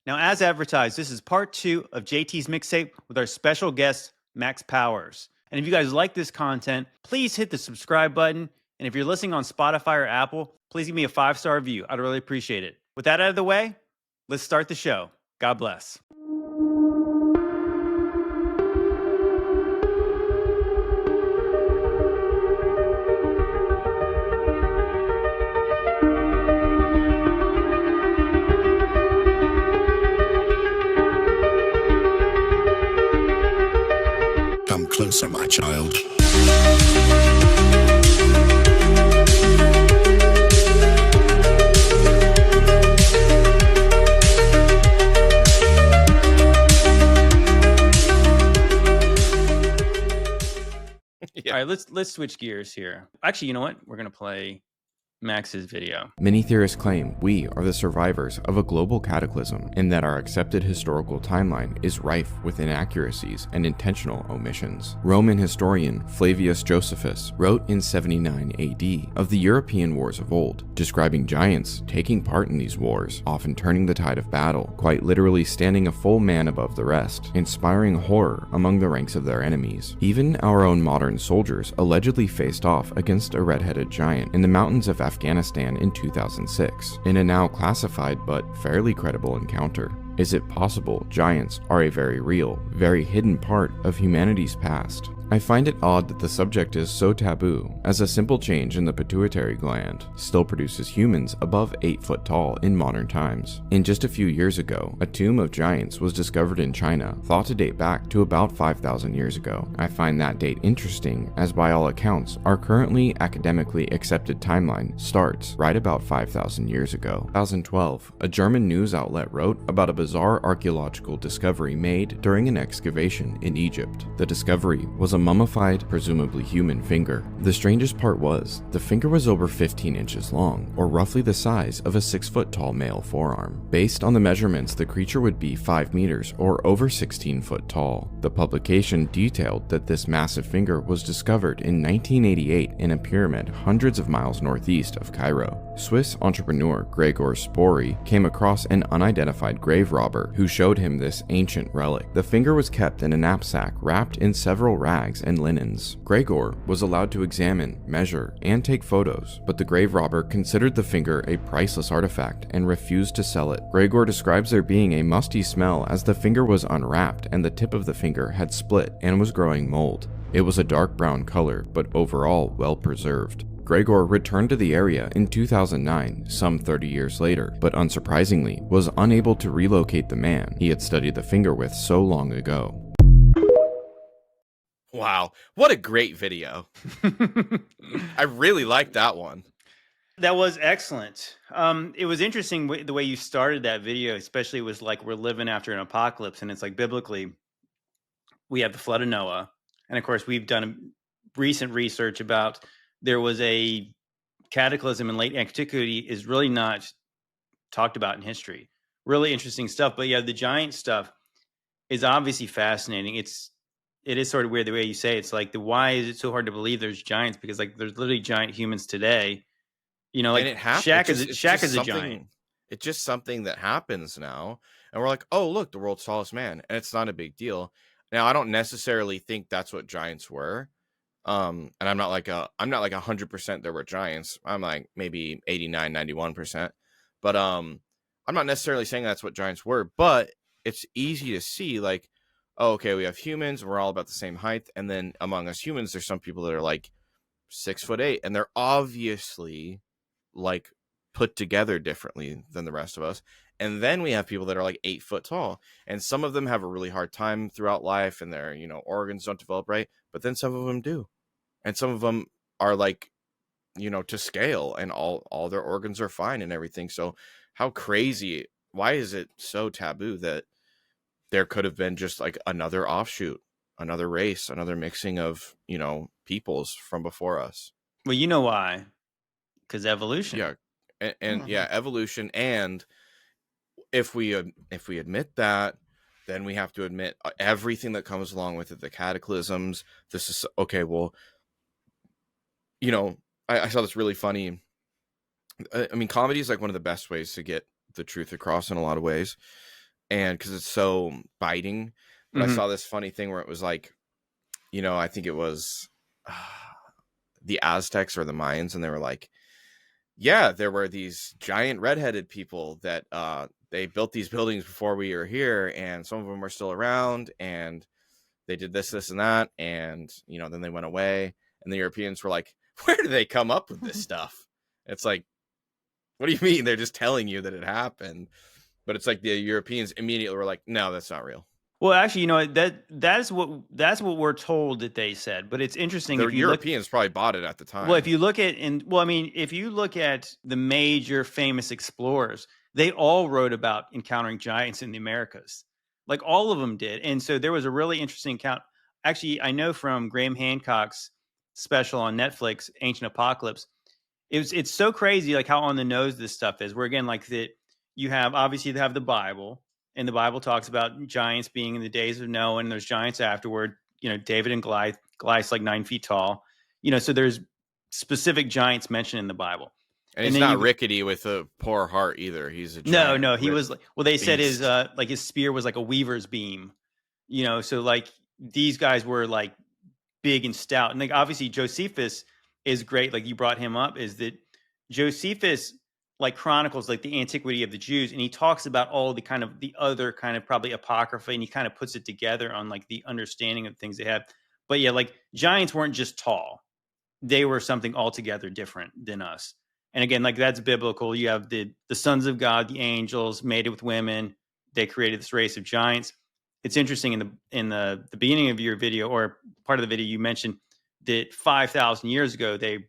Now, as advertised, this is part 2 of JT's mixtape with our special guest, Max Powers. And if you guys like this content, please hit the subscribe button. And if you're listening on Spotify or Apple, please give me a 5-star review. I'd really appreciate it. With that out of the way, let's start the show. God bless. Come closer, my child. All right, let's switch gears here. Actually, you know what? We're going to play Max's video. Many theorists claim we are the survivors of a global cataclysm and that our accepted historical timeline is rife with inaccuracies and intentional omissions. Roman historian Flavius Josephus wrote in 79 AD of the European wars of old, describing giants taking part in these wars, often turning the tide of battle, quite literally standing a full man above the rest, inspiring horror among the ranks of their enemies. Even our own modern soldiers allegedly faced off against a red-headed giant in the mountains of Afghanistan in 2006, in a now classified but fairly credible encounter. Is it possible giants are a very real, very hidden part of humanity's past? I find it odd that the subject is so taboo, as a simple change in the pituitary gland still produces humans above 8 foot tall in modern times. In just a few years ago, a tomb of giants was discovered in China, thought to date back to about 5,000 years ago. I find that date interesting, as by all accounts, our currently academically accepted timeline starts right about 5,000 years ago. 2012, a German news outlet wrote about a bizarre archaeological discovery made during an excavation in Egypt. The discovery was a mummified, presumably human finger. The strangest part was, the finger was over 15 inches long, or roughly the size of a 6 foot tall male forearm. Based on the measurements, the creature would be 5 meters, or over 16 foot tall. The publication detailed that this massive finger was discovered in 1988 in a pyramid hundreds of miles northeast of Cairo. Swiss entrepreneur Gregor Spory came across an unidentified grave robber who showed him this ancient relic. The finger was kept in a knapsack wrapped in several rags and linens. Gregor was allowed to examine, measure, and take photos, but the grave robber considered the finger a priceless artifact and refused to sell it. Gregor describes there being a musty smell as the finger was unwrapped and the tip of the finger had split and was growing mold. It was a dark brown color, but overall well preserved. Gregor returned to the area in 2009, some 30 years later, but unsurprisingly was unable to relocate the man he had studied the finger with so long ago. Wow, what a great video. I really like that one. That was excellent. It was interesting the way you started that video, especially was like we're living after an apocalypse, and it's like biblically, we have the flood of Noah. And of course, we've done recent research about there was a cataclysm in late antiquity is really not talked about in history. Really interesting stuff. But yeah, the giant stuff is obviously fascinating. It is sort of weird the way you say it's like why is it so hard to believe there's giants? Because like there's literally giant humans today. You know, like Shaq is a giant. It's just something that happens now. And we're like, oh, look, the world's tallest man. And it's not a big deal. Now, I don't necessarily think that's what giants were. And I'm not like 100% there were giants. I'm like maybe 89, 91%. But I'm not necessarily saying that's what giants were, but it's easy to see like, oh, okay, we have humans, we're all about the same height, and then among us humans, there's some people that are like 6'8", and they're obviously like put together differently than the rest of us. And then we have people that are like 8 foot tall, and some of them have a really hard time throughout life, and their organs don't develop right, but then some of them do, and some of them are like to scale, and all their organs are fine and everything. So how crazy? Why is it so taboo that there could have been just like another offshoot, another race, another mixing of, peoples from before us? Well, you know why? Because evolution. Yeah. And yeah, evolution. And if we admit that, then we have to admit everything that comes along with it, the cataclysms. This is okay. Well, I saw this really funny. I mean, comedy is like one of the best ways to get the truth across in a lot of ways. and because it's so biting. But I Hmm. saw this funny thing where it was like, I think it was the Aztecs or the Mayans, and they were like, yeah, there were these giant redheaded people that they built these buildings before we were here, and some of them are still around, and they did this and that, and then they went away, and the Europeans were like, where do they come up with this stuff? It's like, what do you mean? They're just telling you that it happened. But it's like the Europeans immediately were like, no, that's not real. Well, actually, that's what we're told that they said. But it's interesting The if you look. Europeans probably bought it at the Well, if time. you look at I mean, if you look at the major famous explorers, they all wrote about encountering giants in the Americas. Like all of them did. And so there was a really interesting account. Actually, I know from Graham Hancock's special on Netflix, Ancient Apocalypse. It's so crazy like how on the nose this stuff is. Where again, like that you have obviously they have the Bible, and the Bible talks about giants being in the days of Noah, and there's giants afterward. David and Goliath. Goliath's like 9 feet tall. So there's specific giants mentioned in the Bible. And And he's then not you rickety with a poor heart either. He's a no, giant no, he was like well, they said his beast. like his spear was like a weaver's beam. So like these guys were like big and stout. And like obviously Josephus is great. Like you brought him up, is that Josephus like chronicles like the antiquity of the Jews, and he talks about all the kind of the other kind of probably apocrypha, and he kind of puts it together on like the understanding of things they have. But yeah, like giants weren't just tall; they were something altogether different than us. And again, like that's biblical. You have the sons of God, the angels, mated with women. They created this race of giants. It's interesting in the beginning of your video or part of the video you mentioned that 5,000 years ago they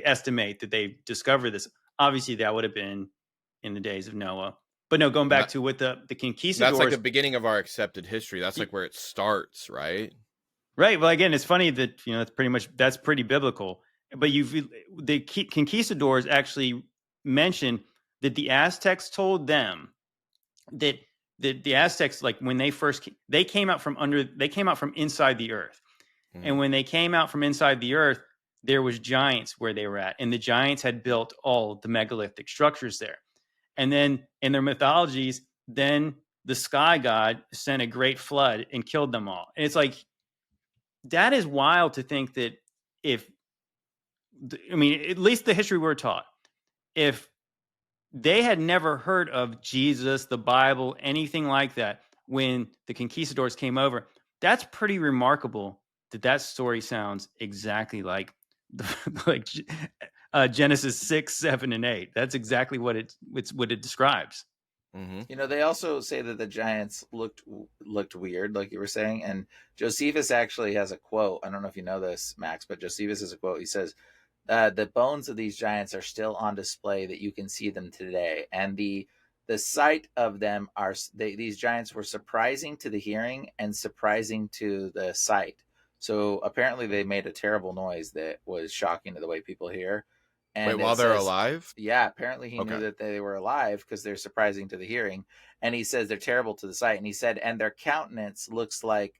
estimate that they discovered this. Obviously, that would have been in the days of Noah. But no, going back That, to what the that's like conquistadors. the beginning of our accepted history. That's like where it starts, right? Right. Well, again, it's funny that that's pretty biblical. But the conquistadors actually mention that the Aztecs told them that the Aztecs, like when they came out from inside the earth, and Mhm. when they came out from inside the earth, there was giants where they were at, and the giants had built all the megalithic structures there. And then in their mythologies, then the sky god sent a great flood and killed them all. And it's like that is wild to think that if I mean, at least the history we're taught, if they had never heard of Jesus, the Bible, anything like that when the conquistadors came over, that's pretty remarkable that story sounds exactly like like Genesis 6, 7, and 8. That's exactly it's what it describes. Mhm. They also say that the giants looked weird, like you were saying. And Josephus actually has a quote. I don't know if you know this, Max, but Josephus has a quote. He says, "The bones of these giants are still on display; that you can see them today, and the sight of them these giants were surprising to the hearing and surprising to the sight. So apparently, they made a terrible noise that was shocking to the way people hear." Wait, And while it they're says, alive? yeah, apparently he knew Okay. that they were alive because they're surprising to the hearing. And he says they're terrible to the sight. And he said, and their countenance looks like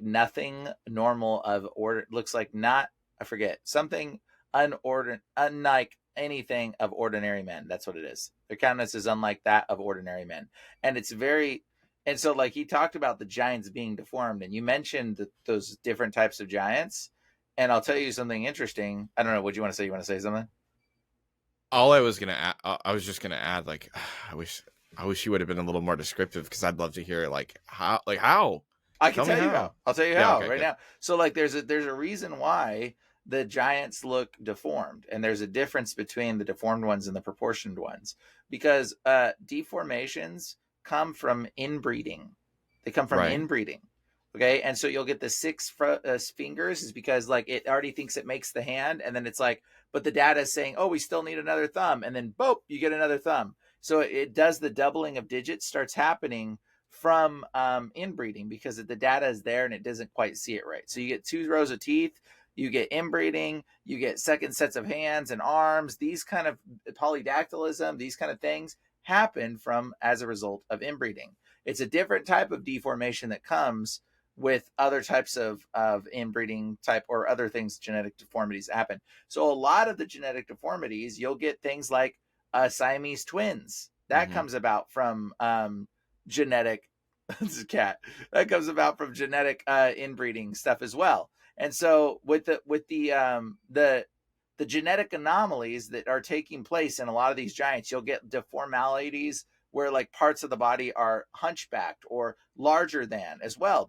nothing normal of order. Looks like not, I forget, something unlike anything of ordinary men. That's what it is. Their countenance is unlike that of ordinary men. And it's very, and so like he talked about the giants being deformed, and you mentioned those different types of giants. And I'll tell you something interesting. I don't know. What do you want to say? You want to say something? All I was gonna add, I was just gonna add, like, I wish you would have been a little more descriptive because I'd love to hear how. I can Tell me tell you how. how. I'll tell you Yeah. how Okay. right Good. now. So like there's a reason why the giants look deformed, and there's a difference between the deformed ones and the proportioned ones, because deformations come from inbreeding. They come from Right. inbreeding. Okay, and so you'll get the six fingers is because like it already thinks it makes the hand, and then it's like, but the data is saying, oh, we still need another thumb, and then boop, you get another thumb. So it does the doubling of digits starts happening from inbreeding because the data is there and it doesn't quite see it right. So you get 2 rows of teeth, you get inbreeding, you get second sets of hands and arms. These kind of polydactylism, these kind of things happen from as a result of inbreeding. It's a different type of deformation that comes with other types of inbreeding type or other things, genetic deformities happen. So a lot of the genetic deformities, you'll get things like Siamese twins. That Mm-hmm. comes about from genetic this is a cat that comes about from genetic inbreeding stuff as well. And so with the genetic anomalies that are taking place in a lot of these giants, you'll get deformalities where like parts of the body are hunchbacked or larger than as well.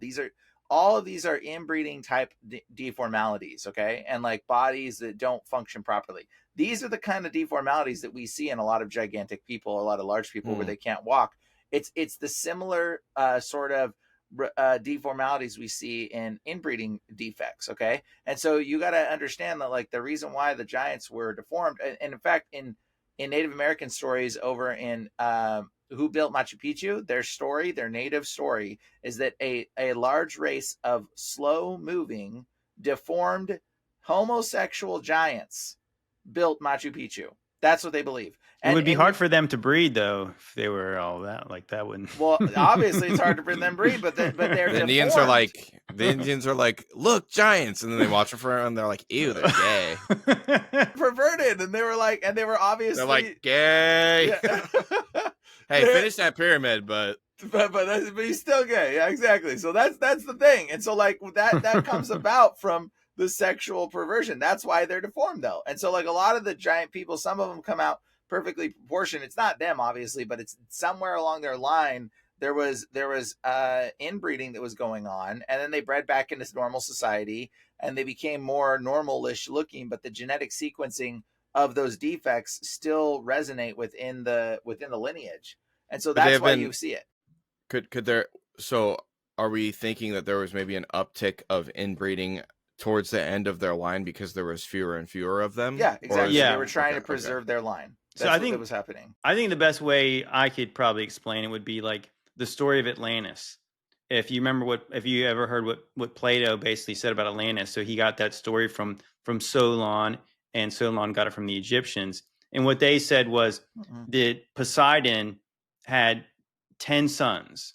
All of these are inbreeding type deformalities, okay? And like bodies that don't function properly. These are the kind of deformalities that we see in a lot of gigantic people, a lot of large people where they can't walk. It's the similar sort of deformalities we see in inbreeding defects, okay? And so you got to understand that like the reason why the giants were deformed, and in fact in Native American stories over in who built Machu Picchu, their native story is that a large race of slow moving deformed homosexual giants built Machu Picchu. That's what they believe. It would be hard for them to breed, though, if they were all that. Like that wouldn't. Well, obviously, it's hard for them to breed, but they're the Indians are like, look, giants, and then they watch it for and they're like, ew, they're gay, perverted, and they were obviously they're like gay. Yeah. Hey, finish that pyramid, but he's still gay. Yeah, exactly. So that's the thing, and so like that comes about from the sexual perversion. That's why they're deformed, though. And so like a lot of the giant people, some of them come out perfectly proportioned. It's not them, obviously, but it's somewhere along their line there was inbreeding that was going on, and then they bred back into normal society and they became more normal-ish looking, but the genetic sequencing of those defects still resonate within the lineage. And so that's why you see it. Could there, so are we thinking that there was maybe an uptick of inbreeding towards the end of their line because there was fewer and fewer of them? Yeah, exactly. They were trying to preserve their line. That's I think what was happening. I think the best way I could probably explain it would be like the story of Atlantis. If you remember if you ever heard what Plato basically said about Atlantis, so he got that story from Solon, and Solon got it from the Egyptians. And what they said was that Poseidon had 10 sons.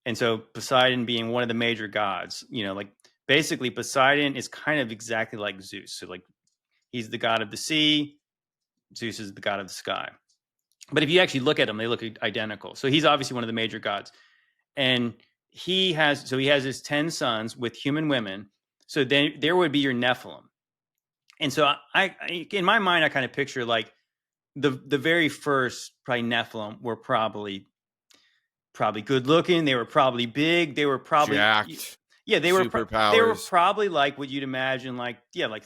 And so Poseidon being one of the major gods, like basically Poseidon is kind of exactly like Zeus. So like he's the god of the sea, Zeus is the god of the sky. But if you actually look at them, they look identical. So he's obviously one of the major gods. And he has his 10 sons with human women. So then there would be your Nephilim. And so I in my mind, I kind of picture like the very first probably Nephilim were probably good looking. They were probably big. They were probably jacked. Yeah, they were superpowers. They were probably like what you'd imagine, like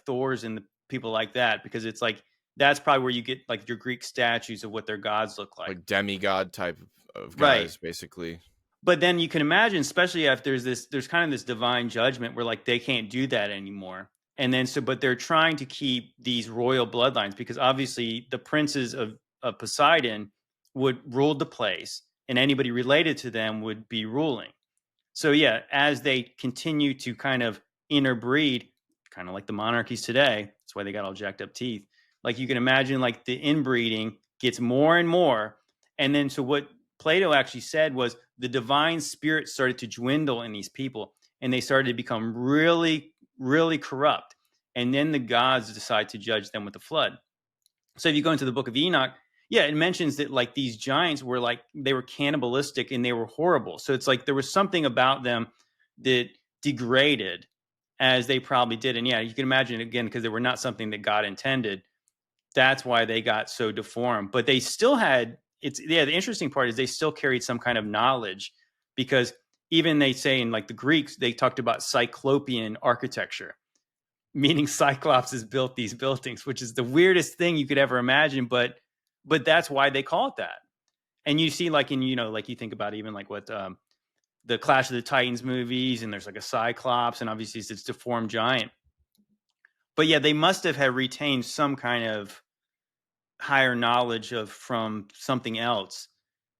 Thor's and the people like that, because it's like that's probably where you get like your Greek statues of what their gods look like demigod type of guys, basically. But then you can imagine, especially if there's kind of this divine judgment where like they can't do that anymore. And then but they're trying to keep these royal bloodlines because obviously the princes of Poseidon would rule the place and anybody related to them would be ruling. So yeah, as they continue to kind of interbreed, kind of like the monarchies today, that's why they got all jacked up teeth. Like you can imagine like the inbreeding gets more and more. And then so what Plato actually said was the divine spirit started to dwindle in these people and they started to become really, really corrupt. And then the gods decide to judge them with the flood. So if you go into the book of Enoch, it mentions that like these giants were like, they were cannibalistic and they were horrible. So it's like there was something about them that degraded as they probably did. And you can imagine again, because they were not something that God intended. That's why they got so deformed. But they still had, the interesting part is they still carried some kind of knowledge because even they say in like the Greeks, they talked about Cyclopean architecture, meaning Cyclopses built these buildings, which is the weirdest thing you could ever imagine. But that's why they call it that. And you see like like you think about even like what the Clash of the Titans movies, and there's like a Cyclops and obviously it's deformed giant. But they must have had retained some kind of higher knowledge from something else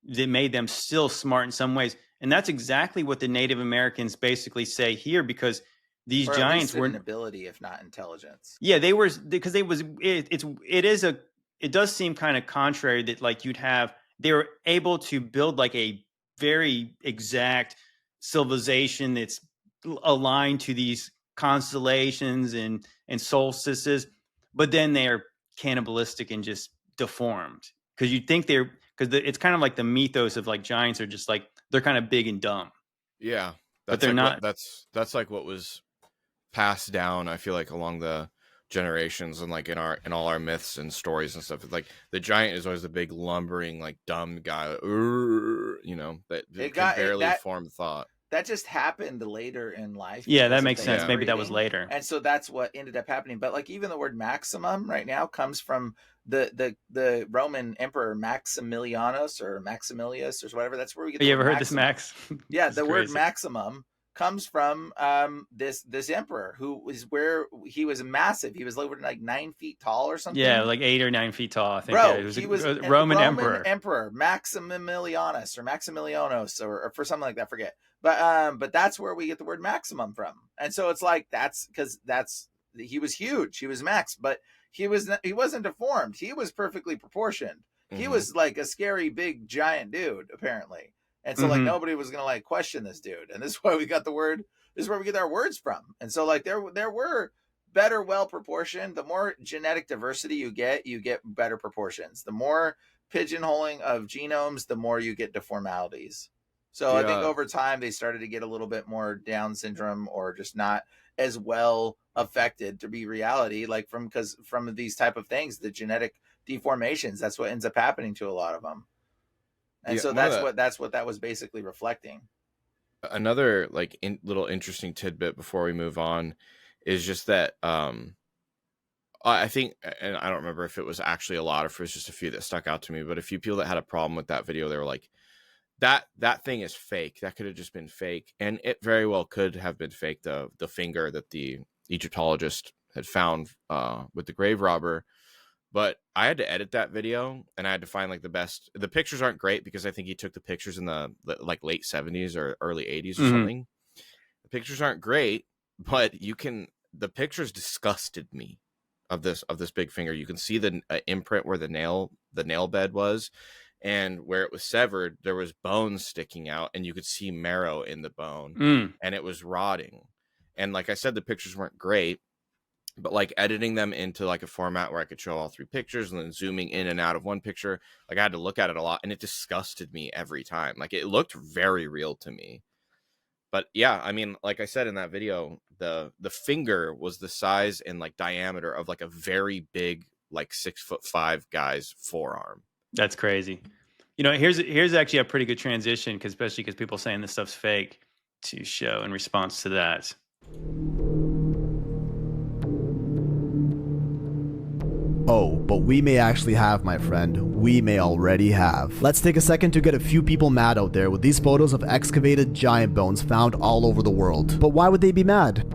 that made them still smart in some ways. And that's exactly what the Native Americans basically say here, because these giants were an ability, if not intelligence. Yeah, they were, because it does seem kind of contrary that like they were able to build like a very exact civilization that's aligned to these constellations and solstices, but then they're cannibalistic and just deformed. Because you'd think because it's kind of like the mythos of like giants are just like they're kind of big and dumb, Yeah, but that's they're like not. that's like what was passed down, I feel like, along the generations, and like in all our myths and stories and stuff. It's like the giant is always the big lumbering like dumb guy, that It can got barely that form thought. that just happened later in life Yeah, that because of makes the sense. Yeah. Maybe that was inbreeding. later. And so that's what ended up happening. But like even the word maximum right now comes from the Roman emperor Maximilianus or Maximilius or whatever. That's where we get the You word ever heard this, maximum. Max? Yeah, It's the word crazy. maximum comes from this emperor who was where he was massive. He was over like 9 feet tall or something. Yeah, like 8 or 9 feet tall. I think. Bro, Yeah, he was a a Roman emperor. Maximilianus or Maximilianos or for something like that. I forget. But that's where we get the word maximum from. And so it's like that's because he was huge. He was Max, but he wasn't deformed. He was perfectly proportioned. He Mhm. was like a scary big giant dude apparently. And so like Mhm. nobody was gonna like question this dude. And this is why we got the word. This is where we get our words from. And so like there were better well proportioned. The more genetic diversity you get better proportions. The more pigeonholing of genomes, the more you get deformalities. So I think Yeah. over time they started to get a little bit more Down syndrome or just not as well affected to be reality, like from these type of things, the genetic deformations. That's what ends up happening to a lot of them. And Yeah, so that's what that was basically reflecting. Another like little interesting tidbit before we move on is just that I think, and I don't remember if it was actually a lot or if it was just a few that stuck out to me, but a few people that had a problem with that video, they were like, that thing is fake. That could have just been fake, and it very well could have been fake. The finger that the Egyptologist had found with the grave robber. But I had to edit that video, and I had to find like the pictures aren't great because I think he took the pictures in the like late 70s or early 80s or Mhm. something. The pictures aren't great, but the pictures disgusted me of this big finger. You can see the imprint where the nail bed was, and where it was severed, there was bones sticking out, and you could see marrow in the bone, and it was rotting. And like I said, the pictures weren't great, but like editing them into like a format where I could show all 3 pictures and then zooming in and out of one picture, like I had to look at it a lot, and it disgusted me every time. Like it looked very real to me. But yeah, I mean, like I said in that video, the finger was the size and like diameter of like a very big, like 6'5" guy's forearm. That's crazy. Here's actually a pretty good transition, especially because people saying this stuff's fake, to show in response to that. Oh, but we may actually have, my friend. We may already have. Let's take a second to get a few people mad out there with these photos of excavated giant bones found all over the world. But why would they be mad?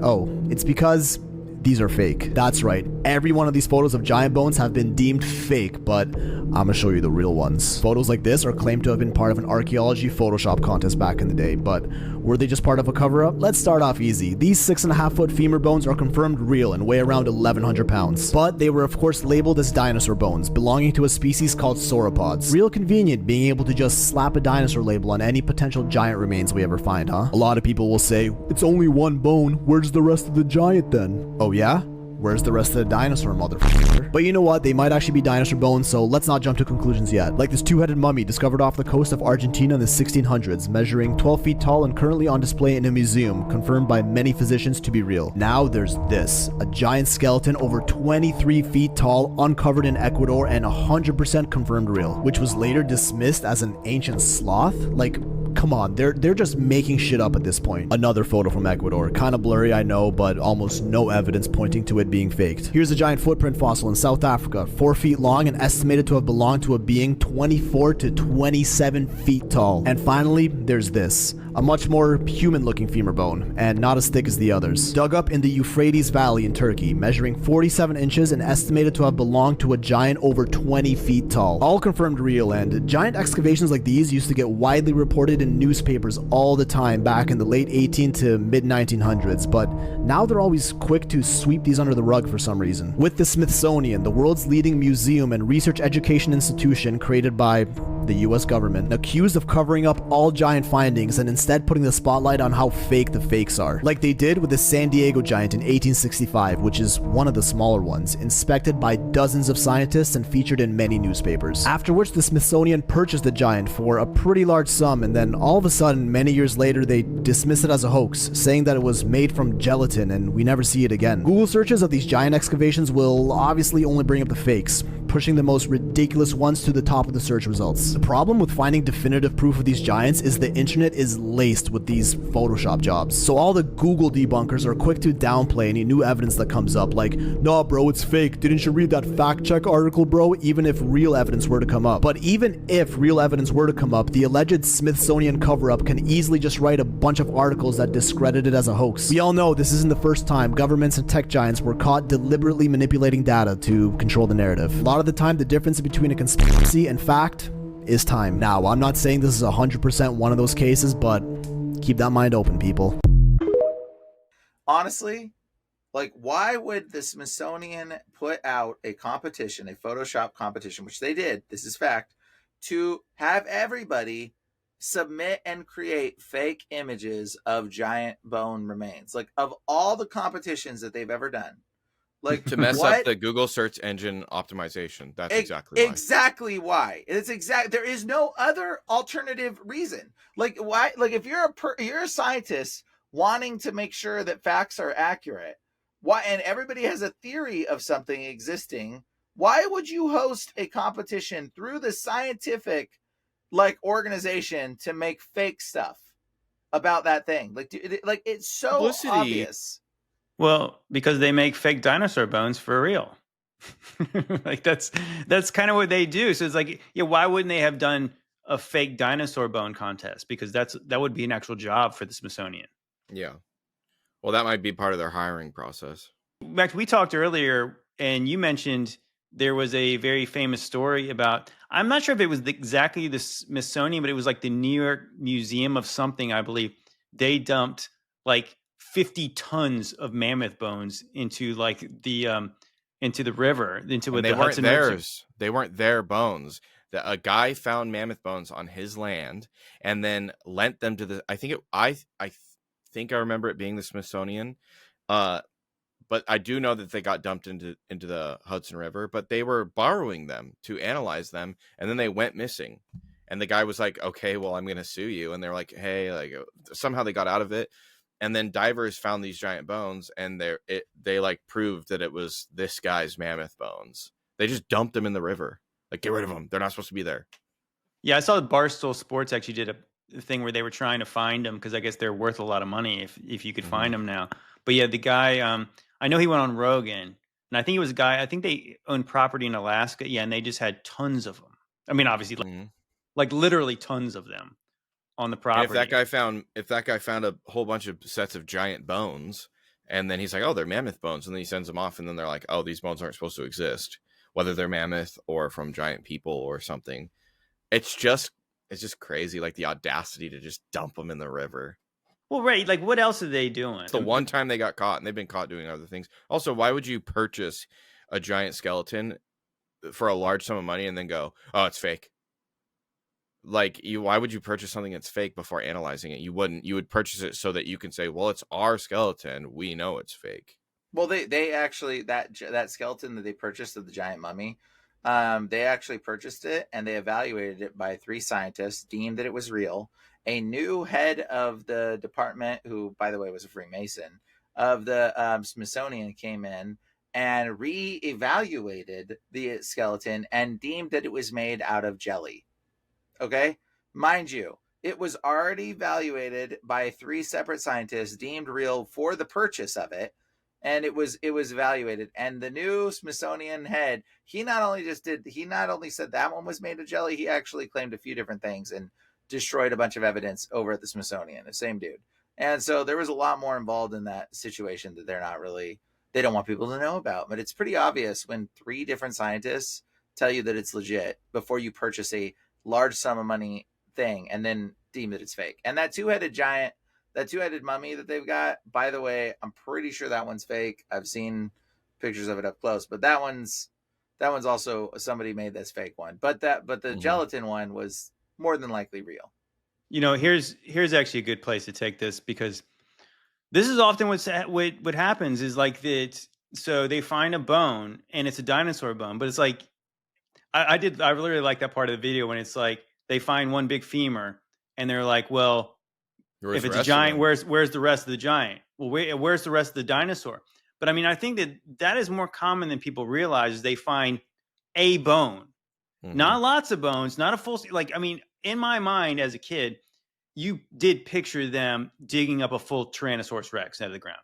Oh, it's because these are fake. That's right. Every one of these photos of giant bones have been deemed fake, but I'm gonna show you the real ones. Photos like this are claimed to have been part of an archaeology Photoshop contest back in the day, but were they just part of a cover-up? Let's start off easy. These 6.5-foot femur bones are confirmed real and weigh around 1,100 pounds. But they were of course labeled as dinosaur bones, belonging to a species called sauropods. Real convenient being able to just slap a dinosaur label on any potential giant remains we ever find, huh? A lot of people will say, it's only one bone, where's the rest of the giant then? Oh yeah? Where's the rest of the dinosaur, motherfucker? But you know what? They might actually be dinosaur bones, so let's not jump to conclusions yet. Like this 2-headed mummy discovered off the coast of Argentina in the 1600s, measuring 12 feet tall and currently on display in a museum, confirmed by many physicians to be real. Now there's this, a giant skeleton over 23 feet tall, uncovered in Ecuador and 100% confirmed real, which was later dismissed as an ancient sloth? Like, come on, they're just making shit up at this point. Another photo from Ecuador, kind of blurry I know, but almost no evidence pointing to it being faked. Here's a giant footprint fossil in South Africa, 4 feet long and estimated to have belonged to a being 24 to 27 feet tall. And finally, there's this, a much more human looking femur bone, and not as thick as the others. Dug up in the Euphrates Valley in Turkey, measuring 47 inches and estimated to have belonged to a giant over 20 feet tall. All confirmed real, and giant excavations like these used to get widely reported in newspapers all the time back in the late 18 to mid 1900s, but now they're always quick to sweep these under the rug for some reason. With the Smithsonian, the world's leading museum and research education institution created by the US government, accused of covering up all giant findings and instead putting the spotlight on how fake the fakes are. Like they did with the San Diego giant in 1865, which is one of the smaller ones, inspected by dozens of scientists and featured in many newspapers. After which the Smithsonian purchased the giant for a pretty large sum, and then all of a sudden, many years later, they dismiss it as a hoax, saying that it was made from gelatin and we never see it again. Google searches of these giant excavations will obviously only bring up the fakes, pushing the most ridiculous ones to the top of the search results. The problem with finding definitive proof of these giants is the internet is laced with these Photoshop jobs. So all the Google debunkers are quick to downplay any new evidence that comes up, like, nah bro, it's fake, didn't you read that fact check article bro, even if real evidence were to come up. But even if real evidence were to come up, the alleged Smithsonian cover-up can easily just write a bunch of articles that discredit it as a hoax. We all know this isn't the first time governments and tech giants were caught deliberately manipulating data to control the narrative. A lot of the time, the difference between a conspiracy and fact is time. Now, I'm not saying this is 100% one of those cases, but keep that mind open, people. Honestly, like, why would the Smithsonian put out a competition, a Photoshop competition, which they did, this is fact, to have everybody submit and create fake images of giant bone remains? Like, of all the competitions that they've ever done, like, To mess what? up the Google search engine optimization. That's exactly why. Exactly why. It's there is no other alternative reason. Like, why? Like, if you're a scientist wanting to make sure that facts are accurate, why? And everybody has a theory of something existing. Why would you host a competition through the scientific organization to make fake stuff about that thing? Like it's so Publicity. obvious. Well, because they make fake dinosaur bones for real. Like that's kind of what they do. So it's like, yeah, why wouldn't they have done a fake dinosaur bone contest? Because that would be an actual job for the Smithsonian. Yeah. Well, that might be part of their hiring process. In fact, we talked earlier, and you mentioned there was a very famous story about, I'm not sure if it was exactly the Smithsonian, but it was like the New York Museum of something, I believe. They dumped like 50 tons of mammoth bones into like the river, into And the they weren't Hudson River. theirs. They weren't their bones. A guy found mammoth bones on his land and then lent them to the. I think I remember it being the Smithsonian. But I do know that they got dumped into the Hudson River, but they were borrowing them to analyze them, and then they went missing. And the guy was like, okay, well, I'm going to sue you. And they're like, hey, like somehow they got out of it. And then divers found these giant bones, and they like proved that it was this guy's mammoth bones. They just dumped them in the river. Like, get rid of them. They're not supposed to be there. Yeah, I saw Barstool Sports actually did a thing where they were trying to find them because I guess they're worth a lot of money if you could find them now. But yeah, the guy, I know he went on Rogan, and I think it was a guy. I think they owned property in Alaska. Yeah, and they just had tons of them. I mean, obviously, like literally tons of them on the property. And if that guy found a whole bunch of sets of giant bones, and then he's like, oh, they're mammoth bones, and then he sends them off, and then they're like, oh, these bones aren't supposed to exist, whether they're mammoth or from giant people or something. It's just crazy, like the audacity to just dump them in the river. Well, right, like what else are they doing? It's the one time they got caught, and they've been caught doing other things. Also, why would you purchase a giant skeleton for a large sum of money and then go, oh, it's fake? Like, why would you purchase something that's fake before analyzing it? You wouldn't. You would purchase it so that you can say, well, it's our skeleton. We know it's fake. Well, they actually, that skeleton that they purchased of the giant mummy, they actually purchased it and they evaluated it by 3 scientists, deemed that it was real. A new head of the department, who, by the way, was a Freemason, of the Smithsonian came in and re-evaluated the skeleton and deemed that it was made out of jelly. Okay? Mind you, it was already evaluated by 3 separate scientists, deemed real for the purchase of it, and it was evaluated. And the new Smithsonian head, he not only said that one was made of jelly, he actually claimed a few different things and destroyed a bunch of evidence over at the Smithsonian, the same dude. And so there was a lot more involved in that situation that they don't want people to know about. But it's pretty obvious when 3 different scientists tell you that it's legit before you purchase a large sum of money thing and then deem that it's fake. And that two-headed mummy that they've got, by the way, I'm pretty sure that one's fake. I've seen pictures of it up close, but that one's That one's also somebody made this fake one, but the gelatin one was more than likely real. Here's actually a good place to take this, because this is often what happens is like that. So they find a bone and it's a dinosaur bone, but it's like I really like that part of the video when it's like they find one big femur and they're like, well, Where's if the it's a rest of giant, them? where's the rest of the giant? Well, where's the rest of the dinosaur? But I mean, I think that is more common than people realize. Is they find a bone, not lots of bones, not a full. Like, I mean, in my mind as a kid, you did picture them digging up a full Tyrannosaurus Rex out of the ground.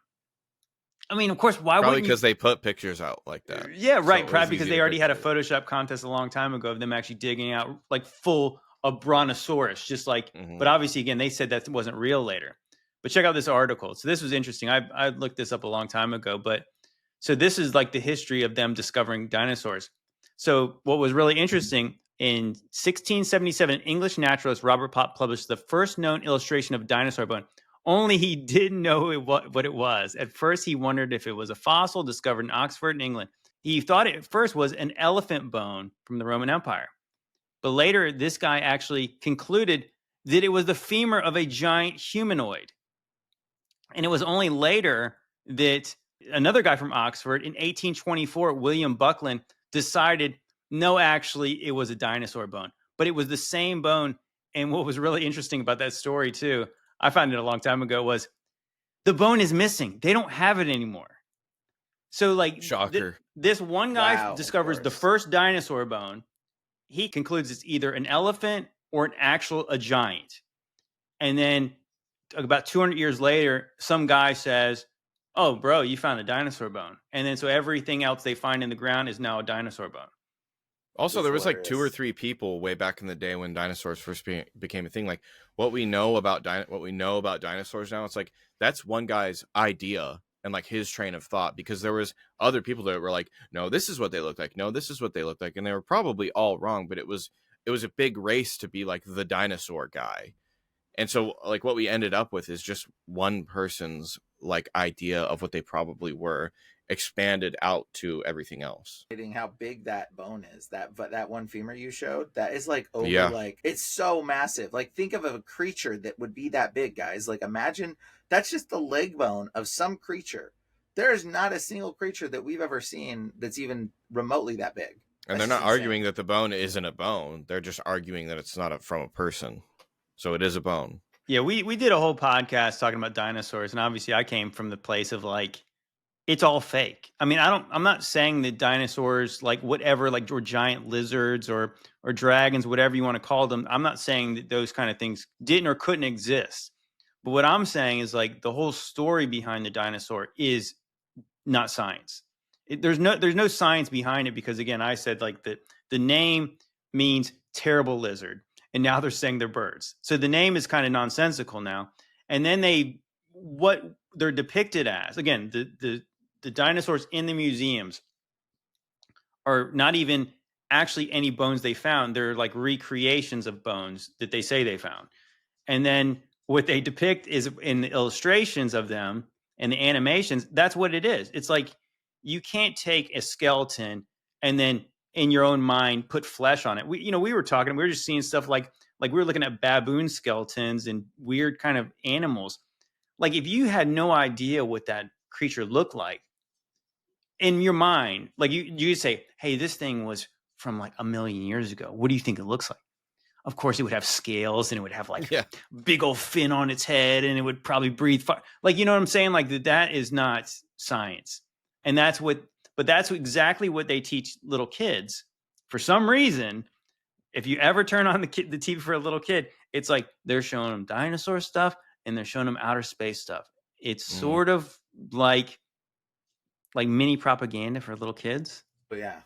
I mean, of course, why Probably wouldn't you? because they put pictures out like that. Yeah, So right. it was Probably because easy they to already had a picture it. Photoshop contest a long time ago of them actually digging out like full a brontosaurus, just like. But obviously, again, they said that wasn't real later. But check out this article. So this was interesting. I looked this up a long time ago, but so this is like the history of them discovering dinosaurs. So what was really interesting, in 1677, English naturalist Robert Pott published the first known illustration of dinosaur bone. Only he didn't know what it was. At first, he wondered if it was a fossil discovered in Oxford, in England. He thought it at first was an elephant bone from the Roman Empire. But later, this guy actually concluded that it was the femur of a giant humanoid. And it was only later that another guy from Oxford in 1824, William Buckland, decided, no, actually, it was a dinosaur bone. But it was the same bone. And what was really interesting about that story, too, I found it a long time ago, was the bone is missing. They don't have it anymore. So, like, Shocker. this one guy Wow, discovers of the course. first dinosaur bone. He concludes it's either an elephant or a giant. And then about 200 years later, some guy says, "Oh, bro, you found a dinosaur bone." And then so everything else they find in the ground is now a dinosaur bone. Also, That's there was like 2 or hilarious. 3 people way back in the day when dinosaurs first became a thing. Like what we know about dinosaurs now, it's like that's one guy's idea and like his train of thought, because there was other people that were like, no, this is what they look like. No, this is what they look like, and they were probably all wrong. But it was a big race to be like the dinosaur guy. And so like what we ended up with is just one person's like idea of what they probably were expanded out to everything else. How big that bone is, that one femur you showed, that is like over, Yeah. like it's so massive. Like think of a creature that would be that big, guys. Like imagine that's just the leg bone of some creature. There is not a single creature that we've ever seen that's even remotely that big. And That's they're just not insane. arguing that the bone isn't a bone. They're just arguing that it's not from a person. So it is a bone. Yeah, we did a whole podcast talking about dinosaurs, and obviously I came from the place of like, it's all fake. I mean, I'm not saying that dinosaurs, like whatever, like, or giant lizards or dragons, whatever you want to call them, I'm not saying that those kind of things didn't or couldn't exist. But what I'm saying is like the whole story behind the dinosaur is not science. There's no science behind it, because again, I said like the name means terrible lizard, and now they're saying they're birds. So the name is kind of nonsensical now. And then what they're depicted as, again, the dinosaurs in the museums are not even actually any bones they found. They're like recreations of bones that they say they found. And then what they depict is in the illustrations of them and the animations, that's what it is. It's like you can't take a skeleton and then in your own mind put flesh on it. We were talking, we were just seeing stuff like we were looking at baboon skeletons and weird kind of animals. Like if you had no idea what that creature looked like, in your mind, like you say, hey, this thing was from like a million years ago. What do you think it looks like? Of course, it would have scales and it would have like Yeah. big old fin on its head, and it would probably breathe fire. Like, you know what I'm saying? Like that is not science. And that's exactly what they teach little kids. For some reason, if you ever turn on the TV for a little kid, it's like they're showing them dinosaur stuff and they're showing them outer space stuff. It's sort of like mini propaganda for little kids. But yeah,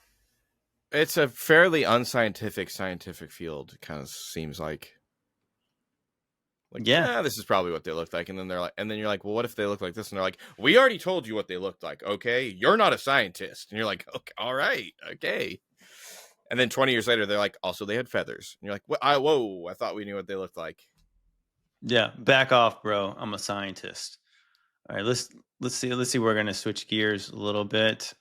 It's a fairly unscientific scientific field, kind of seems like. Yeah. This is probably what they look like. And then you're like, well, what if they look like this? And they're like, we already told you what they looked like. Okay. You're not a scientist. And you're like, okay, all right. Okay. And then 20 years later, they're like, also they had feathers. And you're like, whoa, I thought we knew what they looked like. Yeah. Back off, bro. I'm a scientist. All right. Let's see. We're going to switch gears a little bit.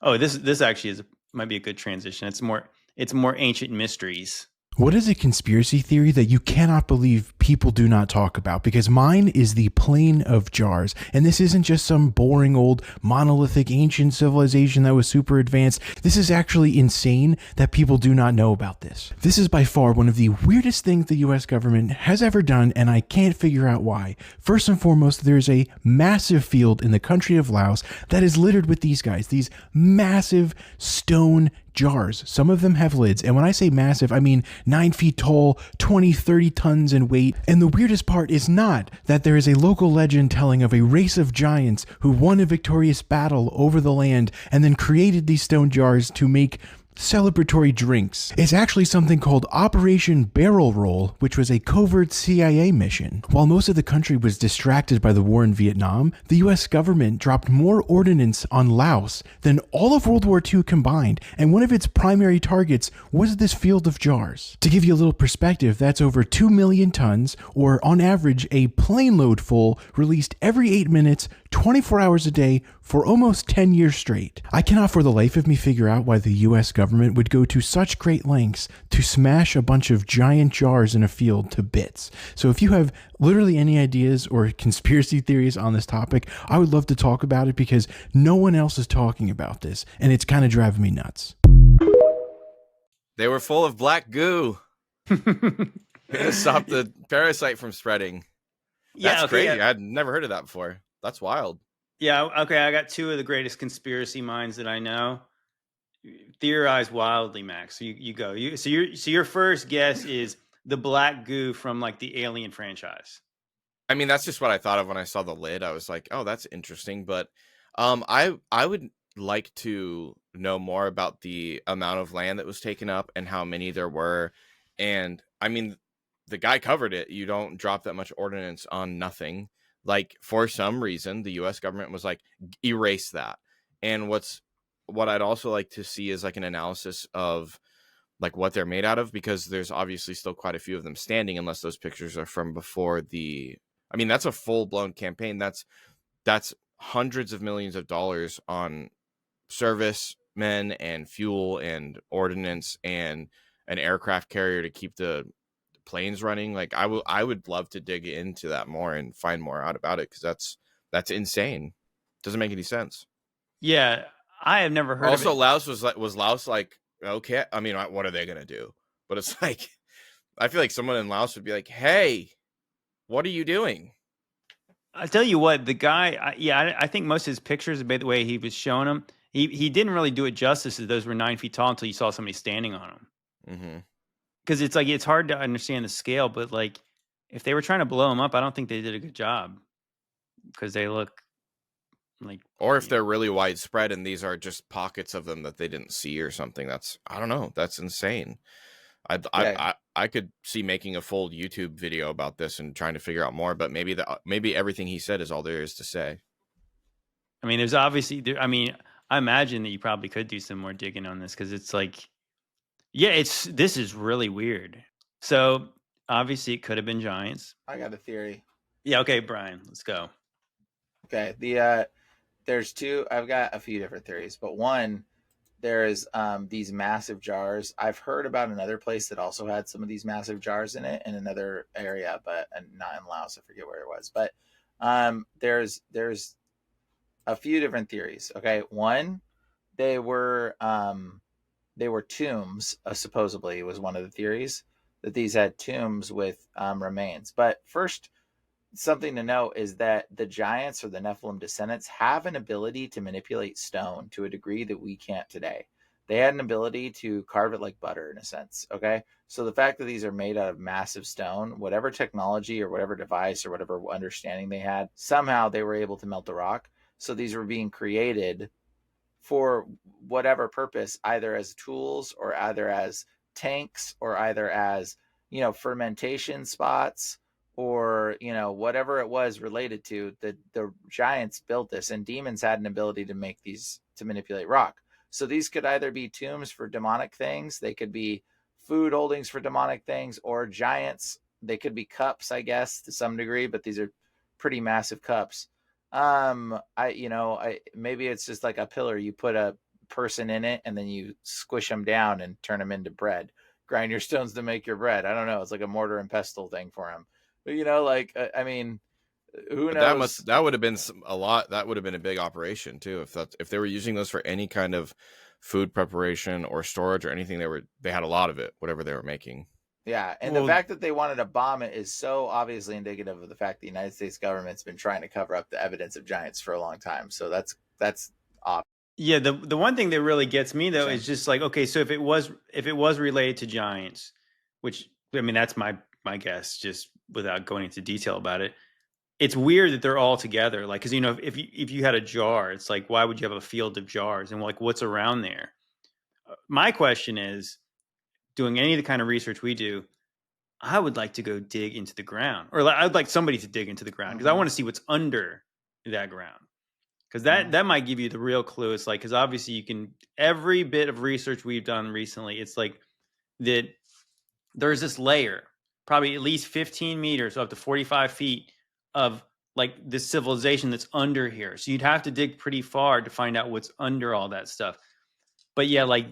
This actually is might be a good transition. It's more ancient mysteries. What is a conspiracy theory that you cannot believe people do not talk about? Because mine is the plane of jars. And this isn't just some boring old monolithic ancient civilization that was super advanced. This is actually insane that people do not know about this. This is by far one of the weirdest things the US government has ever done, and I can't figure out why. First and foremost, there's a massive field in the country of Laos that is littered with these guys, these massive stone jars. Some of them have lids, and when I say massive, I mean 9 feet tall, 20, 30 tons in weight. And the weirdest part is not that there is a local legend telling of a race of giants who won a victorious battle over the land and then created these stone jars to make celebratory drinks. It's actually something called Operation Barrel Roll, which was a covert CIA mission. While most of the country was distracted by the war in Vietnam, the US government dropped more ordnance on Laos than all of World War II combined, and one of its primary targets was this field of jars. To give you a little perspective, that's over 2 million tons, or on average a plane load full, released every 8 minutes, 24 hours a day, for almost 10 years straight. I cannot for the life of me figure out why the US government would go to such great lengths to smash a bunch of giant jars in a field to bits. So if you have literally any ideas or conspiracy theories on this topic, I would love to talk about it because no one else is talking about this, and it's kind of driving me nuts. They were full of black goo. To stop the parasite from spreading. That's crazy. Yeah. I'd never heard of that before. That's wild. Yeah, okay, I got two of the greatest conspiracy minds that I know. Theorize wildly, Max. So you go. So your first guess is the black goo from like the Alien franchise. I mean, that's just what I thought of when I saw the lid. I was like, oh, that's interesting. But I would like to know more about the amount of land that was taken up and how many there were. And I mean, the guy covered it. You don't drop that much ordnance on nothing. Like, for some reason, the US government was like, erase that. And what I'd also like to see is like an analysis of like what they're made out of, because there's obviously still quite a few of them standing, unless those pictures are from before I mean, that's a full-blown campaign. That's hundreds of millions of dollars on servicemen and fuel and ordnance and an aircraft carrier to keep the planes running. Like, I would love to dig into that more and find more out about it, because that's insane. Doesn't make any sense. Yeah, I have never heard Also, of it. Laos was Laos like, okay, I mean, what are they gonna do? But it's like, I feel like someone in Laos would be like, hey, what are you doing? I tell you what, the guy, I think most of his pictures, by the way he was showing them, he didn't really do it justice that those were 9 feet tall until you saw somebody standing on them. Mm-hmm. Because it's like, it's hard to understand the scale, but like, if they were trying to blow them up, I don't think they did a good job, because they look like, Or if they're really widespread and these are just pockets of them that they didn't see or something. I don't know. That's insane. I could see making a full YouTube video about this and trying to figure out more, but maybe everything he said is all there is to say. I mean, there's obviously, I mean, I imagine that you probably could do some more digging on this, because it's like, yeah, this is really weird. So obviously it could have been giants. I got a theory. Yeah, okay, Brian, let's go. Okay, there's two. I've got a few different theories, but one, there's these massive jars. I've heard about another place that also had some of these massive jars in it in another area, but not in Laos. I forget where it was. But there's a few different theories. Okay, one, they were tombs. Supposedly was one of the theories, that these had tombs with remains. But first, something to note is that the giants, or the Nephilim descendants, have an ability to manipulate stone to a degree that we can't today. They had an ability to carve it like butter, in a sense. Okay, so the fact that these are made out of massive stone, whatever technology or whatever device or whatever understanding they had, somehow they were able to melt the rock. So these were being created for whatever purpose, either as tools, or either as tanks, or either as, fermentation spots, or whatever it was related to. The giants built this, and demons had an ability to make these, to manipulate rock. So these could either be tombs for demonic things, they could be food holdings for demonic things, or giants. They could be cups, I guess, to some degree, but these are pretty massive cups. Maybe it's just like a pillar. You put a person in it, and then you squish them down and turn them into bread. Grind your stones to make your bread. I don't know. It's like a mortar and pestle thing for him. But like I mean, who But knows? that would have been a lot. That would have been a big operation too, if they were using those for any kind of food preparation or storage or anything. They had a lot of it, whatever they were making. Yeah, and the Well, fact that they wanted to bomb it is so obviously indicative of the fact the United States government's been trying to cover up the evidence of giants for a long time. So that's obvious. yeah, the one thing that really gets me though is just like, okay, so if it was related to giants, which I mean that's my guess, just without going into detail about it. It's weird that they're all together, like, because if you had a jar, it's like, why would you have a field of jars, and like what's around there? My question is, doing any of the kind of research we do, I would like to go dig into the ground, or I'd like somebody to dig into the ground because I want to see what's under that ground. Because that might give you the real clue. It's like, because obviously you can, every bit of research we've done recently, it's like that there's this layer, probably at least 15 meters up to 45 feet of like this civilization that's under here. So you'd have to dig pretty far to find out what's under all that stuff. But yeah, like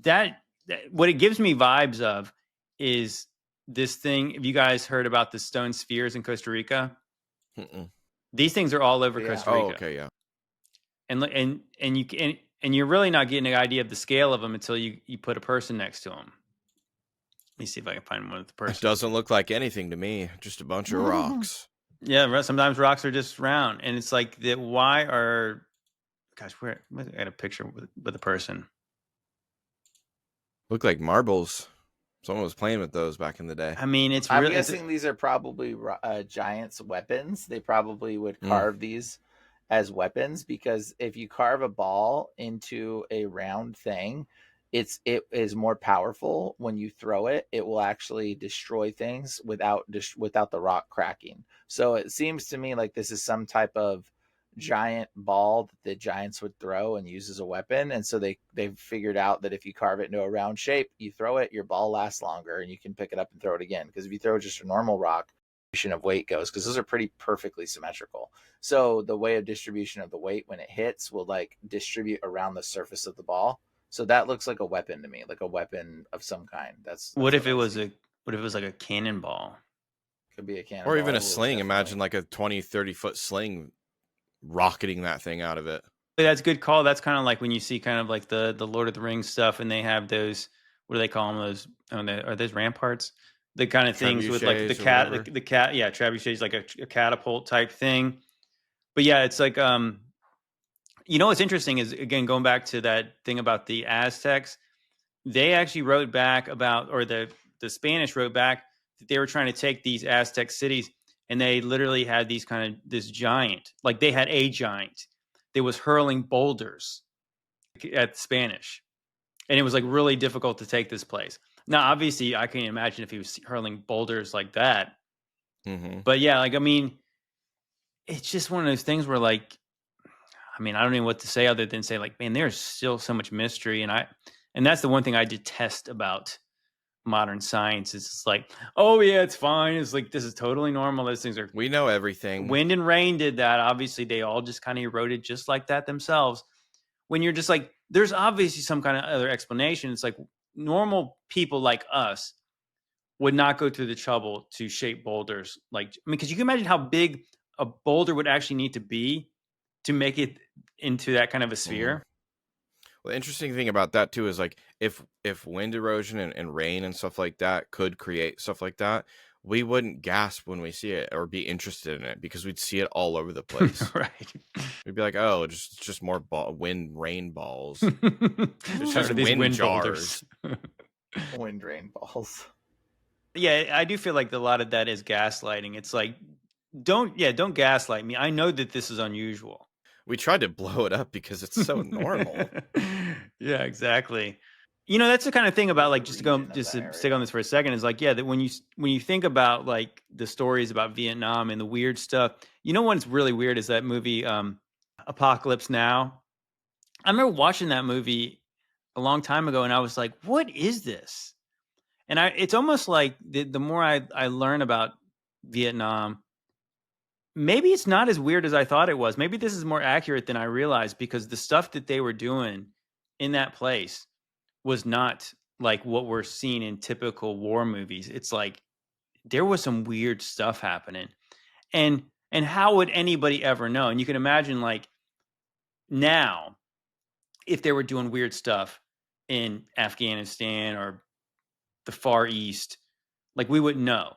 that what it gives me vibes of is this thing. Have you guys heard about the stone spheres in Costa Rica? Mm-mm. These things are all over Yeah. Costa Rica. Oh, okay, yeah. And you can, and you're really not getting an idea of the scale of them until you put a person next to them. Let me see if I can find one with the It person. doesn't look like anything to me. Just a bunch of rocks. Yeah, sometimes rocks are just round, and it's like that. Why are, gosh, where I got a picture with a person. Look like marbles. Someone was playing with those back in the day. I mean, it's I'm really guessing these are probably giants' weapons. They probably would Mm. carve these as weapons, because if you carve a ball into a round thing, it is more powerful when you throw it. It will actually destroy things without the rock cracking. So it seems to me like this is some type of giant ball that the giants would throw and use as a weapon. And so they've figured out that if you carve it into a round shape, you throw it, your ball lasts longer and you can pick it up and throw it again. Because if you throw just a normal rock, distribution of weight goes, because those are pretty perfectly symmetrical. So the way of distribution of the weight when it hits will like distribute around the surface of the ball. So that looks like a weapon to me, like a weapon of some kind. That's what if what it I was see. what if it was like a cannonball? Could be a cannon, Or even a sling. Imagine like a 20, 30-foot sling rocketing that thing out of it. That's a good call. That's kind of like when you see kind of like the Lord of the Rings stuff, and they have those, what do they call them? Those, are those ramparts? The kind of things with like Trebuchets or whatever. the cat, yeah, trebuchets, like a catapult type thing. But yeah, it's like what's interesting is, again, going back to that thing about the Aztecs, they actually wrote back about, or the Spanish wrote back that they were trying to take these Aztec cities, and they literally had this giant, like they had a giant that was hurling boulders at Spanish, and it was like really difficult to take this place. Now, obviously, I can imagine if he was hurling boulders like that. Mm-hmm. But yeah, like, I mean, it's just one of those things where, like, I mean, I don't know what to say other than say, like, man, there's still so much mystery, and that's the one thing I detest about modern science. Is it's like, oh yeah, it's fine. It's like, this is totally normal. Those things are, We know everything. wind and rain did that. Obviously, they all just kind of eroded just like that themselves. When you're just like, there's obviously some kind of other explanation. It's like, normal people like us would not go through the trouble to shape boulders. Like, I mean, because you can imagine how big a boulder would actually need to be to make it into that kind of a sphere. Well, the interesting thing about that too is like if wind erosion and rain and stuff like that could create stuff like that, we wouldn't gasp when we see it or be interested in it because we'd see it all over the place. Right. We'd be like, oh, just more wind rain balls. It's just wind jars. Wind rain balls. Yeah, I do feel like a lot of that is gaslighting. It's like, don't gaslight me. I know that this is unusual. We tried to blow it up because it's so normal. Yeah, exactly. That's the kind of thing about, like, just to Region of that stick on area. this for a second, is like, yeah, that when you think about like the stories about Vietnam and the weird stuff, what's really weird is that movie Apocalypse Now. I remember watching that movie a long time ago, and I was like, what is this? And it's almost like the more I learn about Vietnam, maybe it's not as weird as I thought it was. Maybe this is more accurate than I realized, because the stuff that they were doing in that place was not like what we're seeing in typical war movies. It's like there was some weird stuff happening. And how would anybody ever know? And you can imagine like now if they were doing weird stuff in Afghanistan or the Far East, like we wouldn't know.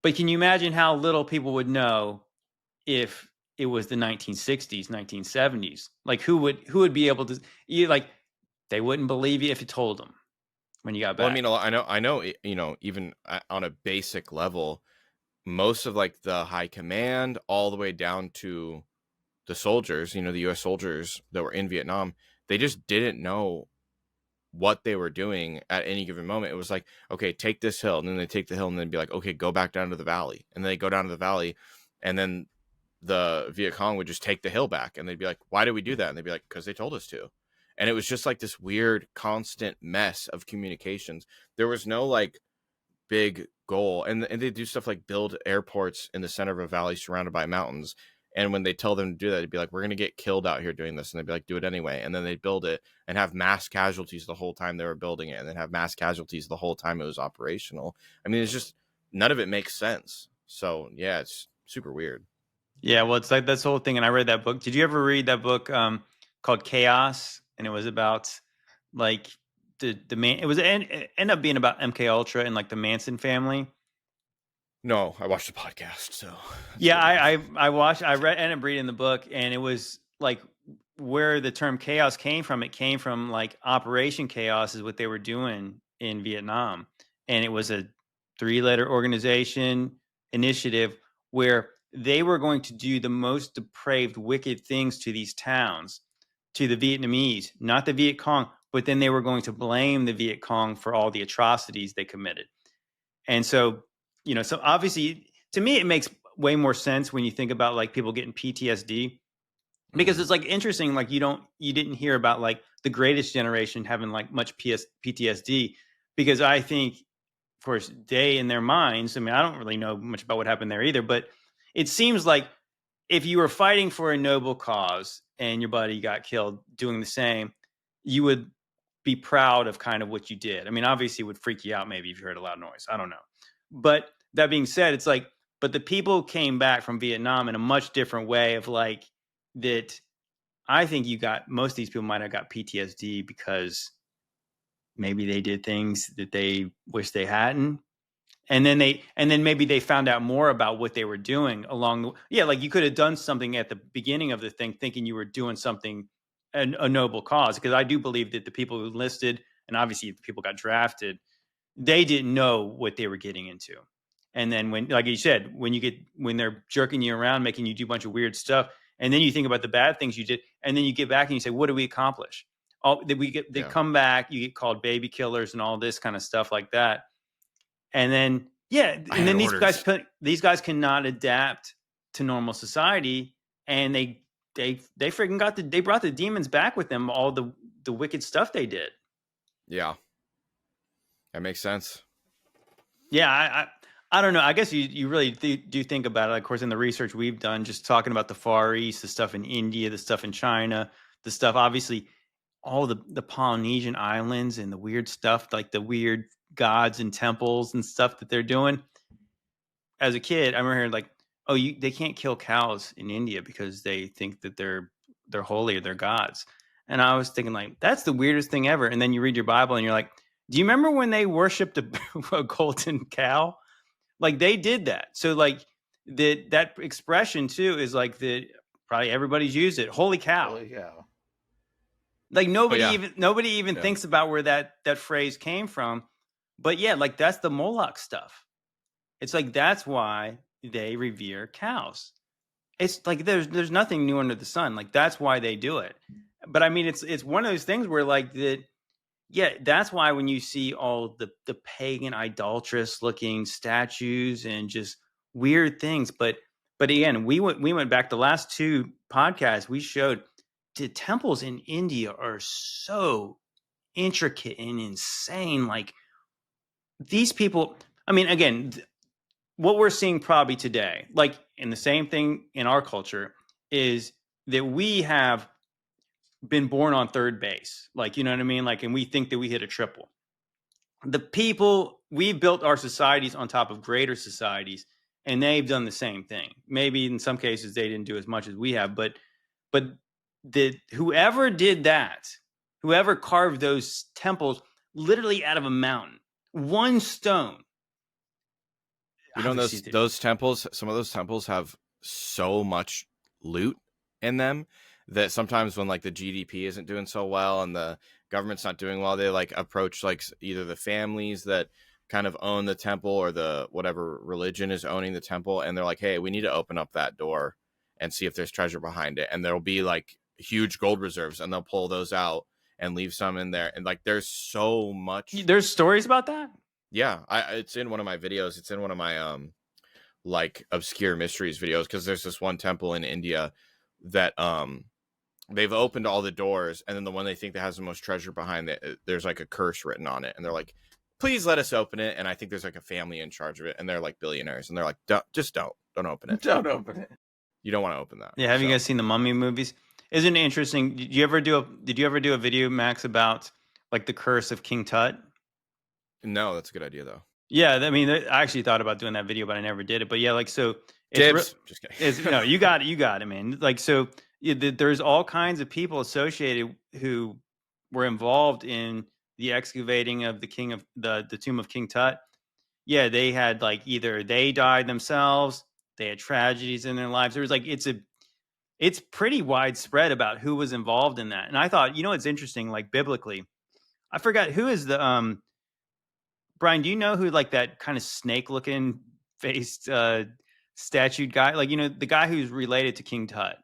But can you imagine how little people would know if it was the 1960s, 1970s? Like who would be able to like they wouldn't believe you if you told them when you got Well, I back. mean, I know, even on a basic level, most of like the high command, all the way down to the soldiers, the U.S. soldiers that were in Vietnam, they just didn't know what they were doing at any given moment. It was like, okay, take this hill, and then they take the hill, and then be like, okay, go back down to the valley, and then they go down to the valley, and then the Viet Cong would just take the hill back, and they'd be like, why did we do that? And they'd be like, because they told us to. And it was just like this weird, constant mess of communications. There was no like big goal, and they do stuff like build airports in the center of a valley surrounded by mountains. And when they tell them to do that, they'd be like, we're going to get killed out here doing this. And they'd be like, do it anyway. And then they'd build it and have mass casualties the whole time they were building it, and then have mass casualties the whole time it was operational. I mean, it's just, none of it makes sense. So yeah, it's super weird. Yeah, well, it's like this whole thing. And I read that book. Did you ever read that book called Chaos? And it was about like the man. It ended up being about MK Ultra and like the Manson family. No, I watched the podcast, so that's Yeah, good enough. I read ended up reading the book, and it was like where the term chaos came from. It came from like Operation Chaos is what they were doing in Vietnam, and it was a 3-letter organization initiative where they were going to do the most depraved, wicked things to these towns, to the Vietnamese, not the Viet Cong, but then they were going to blame the Viet Cong for all the atrocities they committed. And so, so obviously to me, it makes way more sense when you think about like people getting PTSD because Mhm. it's like interesting. Like you didn't hear about like the greatest generation having like much PTSD because I think, of course, they in their minds, I mean, I don't really know much about what happened there either, but it seems like if you were fighting for a noble cause and your buddy got killed doing the same, you would be proud of kind of what you did. I mean, obviously it would freak you out maybe if you heard a loud noise. I don't know. But that being said, it's like, but the people came back from Vietnam in a much different way of like that. I think most of these people might have got PTSD because maybe they did things that they wish they hadn't. And then maybe they found out more about what they were doing along the yeah, like you could have done something at the beginning of the thing thinking you were doing something a noble cause because I do believe that the people who enlisted and obviously the people got drafted they didn't know what they were getting into. And then when, like you said, when they're jerking you around, making you do a bunch of weird stuff, and then you think about the bad things you did, and then you get back and you say, what do we accomplish? They Yeah. come back, you get called baby killers and all this kind of stuff like that. And then, yeah, I and had then orders. these guys cannot adapt to normal society, and they freaking they brought the demons back with them, all the wicked stuff they did. Yeah, that makes sense. Yeah, I don't know. I guess you really do think about it. Of course, in the research we've done, just talking about the Far East, the stuff in India, the stuff in China, the stuff obviously all the Polynesian islands and the weird stuff, like the weird gods and temples and stuff that they're doing. As a kid, I remember hearing like, oh, they can't kill cows in India because they think that they're holy or they're gods. And I was thinking like, that's the weirdest thing ever. And then you read your Bible and you're like, do you remember when they worshipped a golden cow? Like they did that. So like that expression too is like the probably everybody's used it. Holy cow. Holy cow. Like Oh yeah, nobody even yeah, thinks about where that phrase came from. But yeah, like that's the Moloch stuff. It's like that's why they revere cows. It's like there's nothing new under the sun. Like that's why they do it. But I mean it's one of those things where like that yeah, that's why when you see all the pagan idolatrous looking statues and just weird things, but again, we went back the last 2 podcasts we showed the temples in India are so intricate and insane. Like these people, I mean, again, what we're seeing probably today, like in the same thing in our culture, is that we have been born on third base. Like, you know what I mean? Like, and we think that we hit a triple. The people, we built our societies on top of greater societies, and they've done the same thing. Maybe in some cases they didn't do as much as we have, but whoever did that, whoever carved those temples literally out of a mountain, one stone. You know, those temples, some of those temples have so much loot in them that sometimes when like the GDP isn't doing so well and the government's not doing well, they like approach like either the families that kind of own the temple or the whatever religion is owning the temple, and they're like, hey, we need to open up that door and see if there's treasure behind it, and there'll be like huge gold reserves, and they'll pull those out and leave some in there, and like there's so much. There's stories about that. Yeah, it's in one of my videos. It's in one of my like obscure mysteries videos, because there's this one temple in India that they've opened all the doors, and then the one they think that has the most treasure behind it, there's like a curse written on it, and they're like, please let us open it. And I think there's like a family in charge of it, and they're like billionaires, and they're like, don't open it. Don't open it. You don't want to open that. Yeah, have you guys seen the Mummy movies? Isn't it interesting? Did you ever do a video, Max, about like the curse of King Tut? No, that's a good idea though. Yeah, I mean, I actually thought about doing that video, but I never did it. But yeah, like, so Dibs. Just kidding. you got it, man. Like, so there's all kinds of people associated who were involved in the excavating of the tomb of King Tut. Yeah, they had like either they died themselves, they had tragedies in their lives. There was like it's pretty widespread about who was involved in that. And I thought, it's interesting, like biblically, I forgot who is the Bryan, do you know who like that kind of snake looking faced statued guy, like, the guy who's related to King Tut?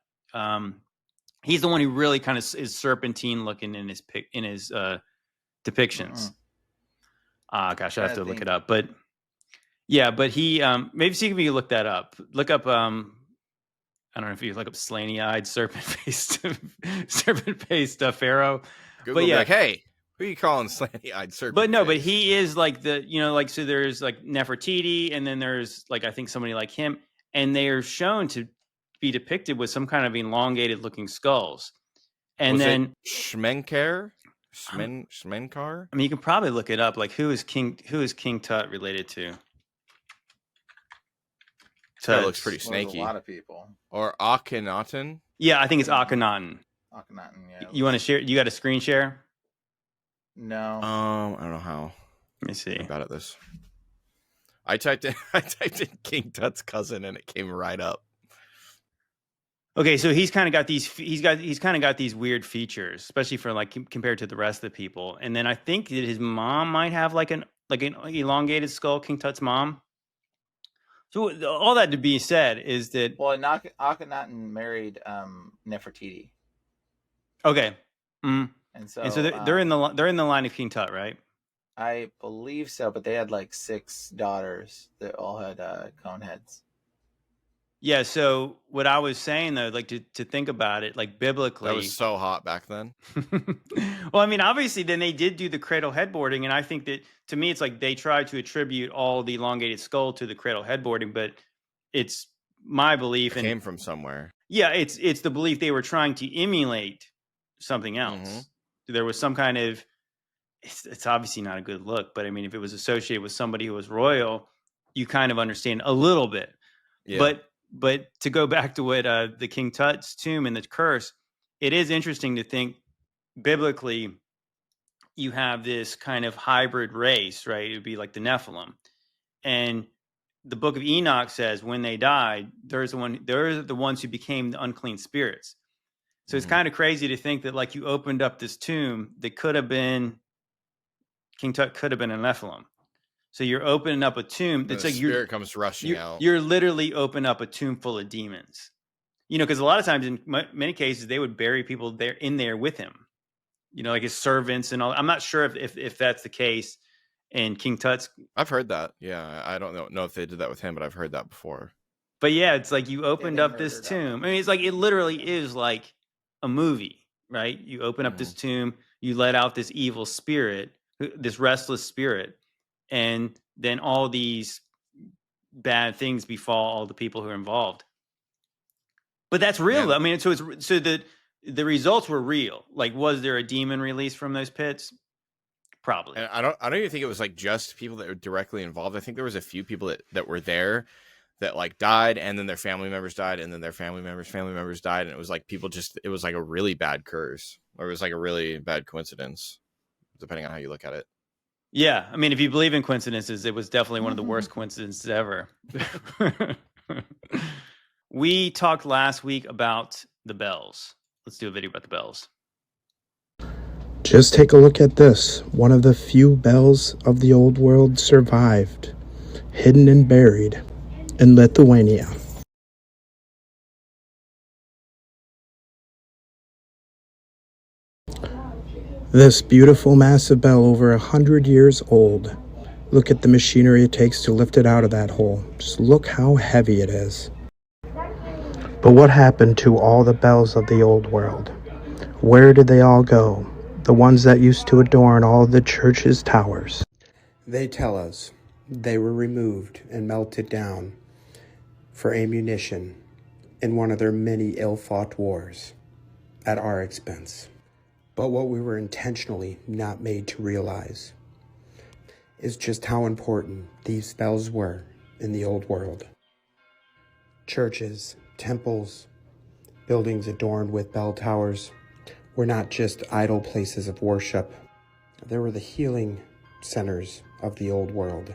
He's the one who really kind of is serpentine looking in his depictions. Gosh, I have to look it up, but yeah, but he maybe see if you can look that up. Look up I don't know if you look up slanty-eyed serpent faced pharaoh. Google, but yeah, like, hey, who are you calling slanty-eyed serpent? But no, but he is like like, so there's like Nefertiti, and then there's like, I think somebody like him, and they are shown to be depicted with some kind of elongated looking skulls. And was then Shmenkar? Shmenkar? I mean, you can probably look it up. Like, who is King Tut related to? That looks pretty snaky. A lot of people. Or Akhenaten? Yeah, I think it's Akhenaten. Akhenaten, yeah. You want to share? You got a screen share? No. I don't know how. Let me see. I'm bad at this. I typed in King Tut's cousin, and it came right up. Okay, so he's kind of got these weird features, especially for like compared to the rest of the people. And then I think that his mom might have like an elongated skull, King Tut's mom. So all that to be said is that Akhenaten married Nefertiti. Okay. Mm. And so they're in the line of King Tut, right? I believe so, but they had like 6 daughters that all had cone heads. Yeah, so what I was saying though, like to think about it, like biblically, that was so hot back then. Well, I mean, obviously, then they did do the cradle headboarding, and I think that to me, it's like they tried to attribute all the elongated skull to the cradle headboarding, but it's my belief, it came from somewhere. Yeah, it's the belief they were trying to emulate something else. Mm-hmm. There was some kind of, it's obviously not a good look, but I mean, if it was associated with somebody who was royal, you kind of understand a little bit. Yeah. But to go back to what the King Tut's tomb and the curse, it is interesting to think biblically you have this kind of hybrid race, right? It would be like the Nephilim. And the book of Enoch says when they died, they're the ones who became the unclean spirits. So it's kind of crazy to think that like you opened up this tomb that could have been, King Tut could have been a Nephilim. So you're opening up a tomb. It's like spirit comes rushing out. You're literally opening up a tomb full of demons. Because a lot of times in many cases they would bury people there with him. Like his servants and all. I'm not sure if that's the case in King Tut's. I've heard that. Yeah, I don't know if they did that with him, but I've heard that before. But yeah, it's like you opened up this tomb. I mean, it's like it literally is like a movie, right? You open up this tomb, you let out this evil spirit, this restless spirit. And then all these bad things befall all the people who are involved. But that's real. Yeah. I mean, so the results were real. Like, was there a demon released from those pits? Probably. And I don't even think it was like just people that were directly involved. I think there was a few people that were there that like died, and then their family members died, and then their family members died, and it was like people just, it was like a really bad curse, or it was like a really bad coincidence, depending on how you look at it. Yeah, I mean, if you believe in coincidences, it was definitely one of the worst coincidences ever. We talked last week about the bells. Let's do a video about the bells. Just take a look at this. One of the few bells of the old world survived, hidden and buried in Lithuania. This beautiful massive bell, over 100 years old. Look at the machinery it takes to lift it out of that hole. Just look how heavy it is. But what happened to all the bells of the old world? Where did they all go? The ones that used to adorn all the church's towers. They tell us they were removed and melted down for ammunition in one of their many ill-fought wars at our expense. But what we were intentionally not made to realize is just how important these bells were in the old world. Churches, temples, buildings adorned with bell towers were not just idle places of worship. They were the healing centers of the old world,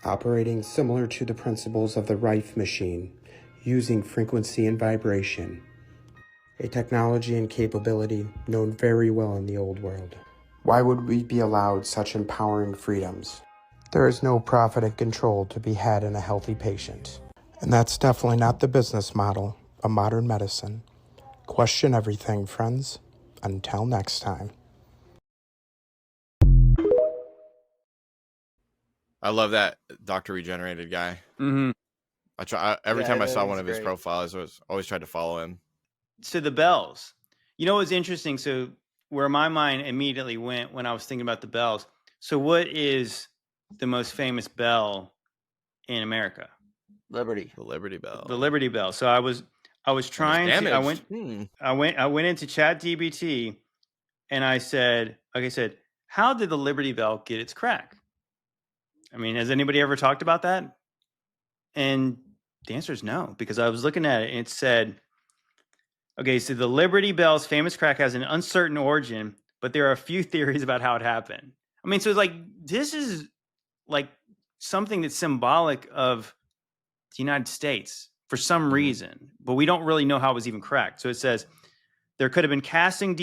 operating similar to the principles of the Rife machine, using frequency and vibration, a technology and capability known very well in the old world. Why would we be allowed such empowering freedoms? There is no profit and control to be had in a healthy patient. And that's definitely not the business model of modern medicine. Question everything, friends. Until next time. I love that Dr. Regenerated guy. Mm-hmm. Every time I saw one he's of his great. profiles, I was always tried to follow him. So the bells. You know what's interesting? So where my mind immediately went when I was thinking about the bells. So what is the most famous bell in America? Liberty. The Liberty Bell. The Liberty Bell. So I was trying to. I went into ChatGPT and I said, how did the Liberty Bell get its crack? I mean, has anybody ever talked about that? And the answer is no, because I was looking at it and it said, okay, so the Liberty Bell's famous crack has an uncertain origin, but there are a few theories about how it happened. I mean, so it's like, this is like something that's symbolic of the United States for some reason, but we don't really know how it was even cracked. So it says there could have been casting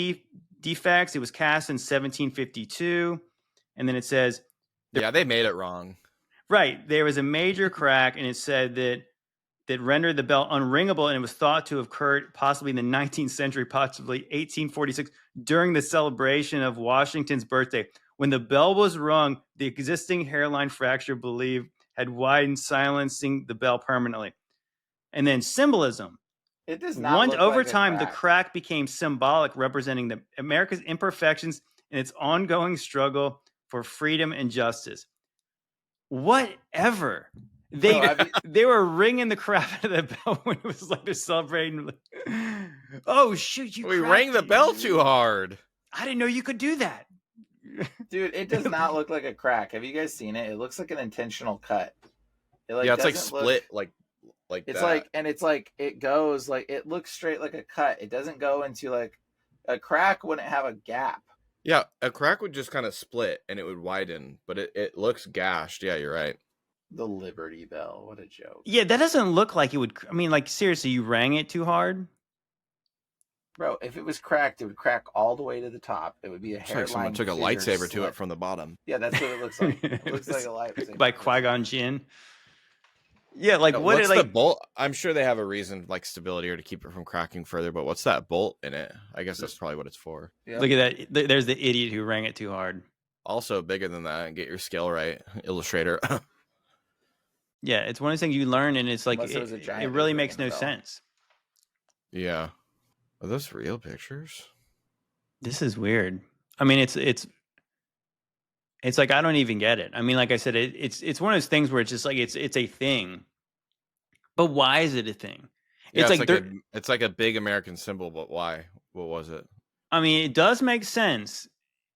defects. It was cast in 1752. And then it says, yeah, they made it wrong. Right. There was a major crack, and it said that rendered the bell unringable, and it was thought to have occurred possibly in the 19th century, possibly 1846, during the celebration of Washington's birthday. When the bell was rung, the existing hairline fracture believed had widened, silencing the bell permanently. And then symbolism. It does not look over like a time, crack. the crack became symbolic, representing America's imperfections in its ongoing struggle for freedom and justice. Whatever. They were ringing the crap out of the bell when it was like they're celebrating. Oh shoot! We rang the bell too hard. I didn't know you could do that, dude. It does not look like a crack. Have you guys seen it? It looks like an intentional cut. It's like split, like it's that. like, and it's like it goes like it looks straight like a cut. It doesn't go into like a crack. Wouldn't have a gap. Yeah, a crack would just kind of split and it would widen, but it looks gashed. Yeah, you're right. The Liberty Bell. What a joke. Yeah, that doesn't look like it would. I mean, like seriously, you rang it too hard, bro. If it was cracked, it would crack all the way to the top. It would be a hairline. Like someone took a lightsaber to it from the bottom. Yeah, that's what it looks like. It looks like a lightsaber by Qui-Gon Jinn. Yeah, like what's the bolt? I'm sure they have a reason, like stability, or to keep it from cracking further. But what's that bolt in it? I guess that's probably what it's for. Yep. Look at that. There's the idiot who rang it too hard. Also, bigger than that, get your scale right, Illustrator. Yeah, it's one of those things you learn, and it's like it really makes no sense. Yeah, are those real pictures? This is weird. I mean, it's like I don't even get it. I mean, like I said, it's one of those things where it's just like it's a thing, but why is it a thing? Yeah, it's like a big American symbol, but why? What was it? I mean, it does make sense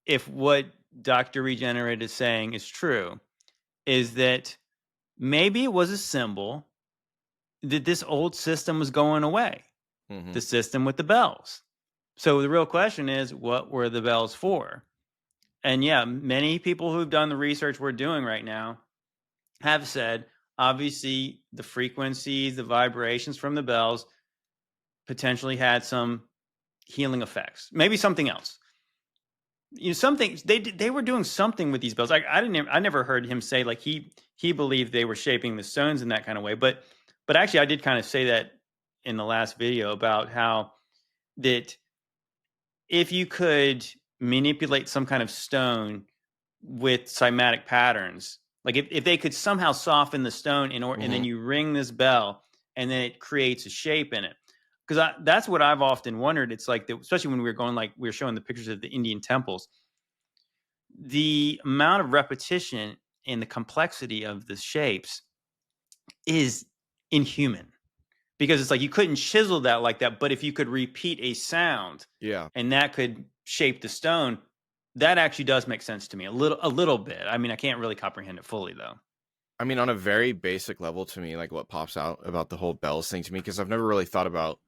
if what Dr. Regenerate is saying is true, is that maybe it was a symbol that this old system was going away, Mm-hmm. the system with the bells. So the real question is, what were the bells for? And yeah, many people who've done the research we're doing right now have said, obviously, the frequencies, the vibrations from the bells potentially had some healing effects. Maybe something else. Something they were doing something with these bells. I never heard him say like he believed they were shaping the stones in that kind of way. But actually, I did kind of say that in the last video about how that if you could manipulate some kind of stone with cymatic patterns, like if they could somehow soften the stone and then you ring this bell and then it creates a shape in it. Because that's what I've often wondered. It's like, especially when we were going, like we were showing the pictures of the Indian temples, the amount of repetition and the complexity of the shapes is inhuman. Because it's like you couldn't chisel that like that, but if you could repeat a sound, Yeah. and that could shape the stone, that actually does make sense to me a little bit. I mean, I can't really comprehend it fully though. I mean, on a very basic level to me, like what pops out about the whole bells thing to me, because I've never really thought about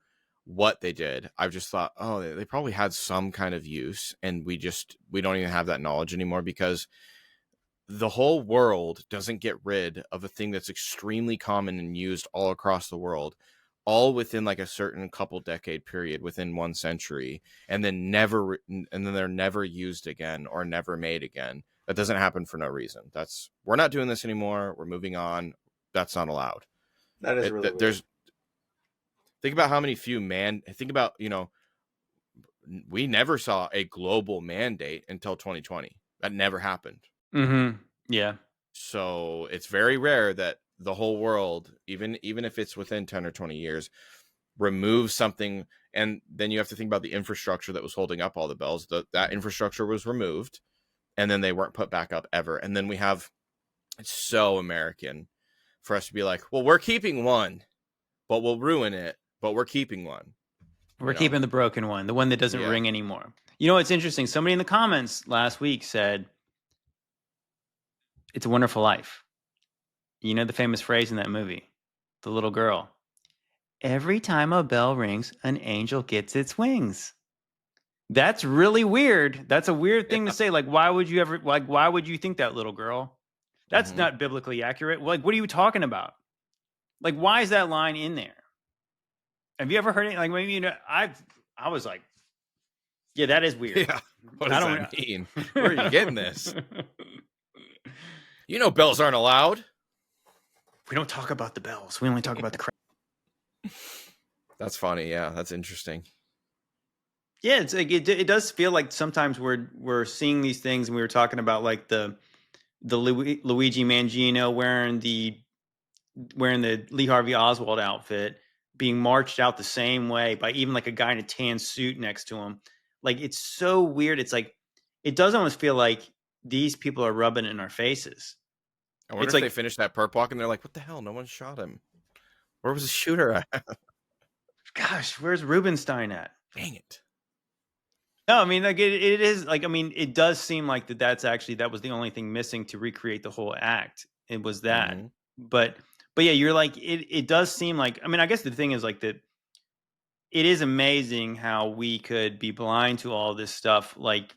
what they did. I've just thought, oh, they probably had some kind of use, and we don't even have that knowledge anymore, because the whole world doesn't get rid of a thing that's extremely common and used all across the world, all within like a certain couple decade period within 1 century, and then they're never used again or never made again. That doesn't happen for no reason. We're not doing this anymore. We're moving on. That's not allowed. That is really weird. Think about how many think about, we never saw a global mandate until 2020. That never happened. Mm-hmm. Yeah. So it's very rare that the whole world, even if it's within 10 or 20 years, removes something. And then you have to think about the infrastructure that was holding up all the bells. That infrastructure was removed, and then they weren't put back up ever. And then it's so American for us to be like, well, we're keeping one, but we'll ruin it, but we're keeping one. We're keeping the broken one, the one that doesn't ring anymore. You know, it's interesting. Somebody in the comments last week said, "It's a Wonderful Life." You know the famous phrase in that movie, the little girl. Every time a bell rings, an angel gets its wings. That's really weird. That's a weird thing to say. Like, why would you think that, little girl? That's not biblically accurate. Like, what are you talking about? Like, why is that line in there? Have you ever heard it? Like, maybe, I was like, yeah, that is weird. Yeah. What does that mean? Where are you getting this? Bells aren't allowed. We don't talk about the bells. We only talk about the crowd. That's funny. Yeah, that's interesting. Yeah, it's like it does feel like sometimes we're seeing these things, and we were talking about like the Luigi Mangino wearing the Lee Harvey Oswald outfit being marched out the same way by even like a guy in a tan suit next to him. Like, it's so weird. It's like it does almost feel like these people are rubbing it in our faces. I wonder if they finished that perp walk and they're like, what the hell? No one shot him. Where was the shooter at? Gosh, where's Rubenstein at? Dang it. No, I mean, like it is like, I mean, it does seem like that was the only thing missing to recreate the whole act. It was that. But yeah, you're like, it does seem like, I mean, I guess the thing is like that it is amazing how we could be blind to all this stuff. Like,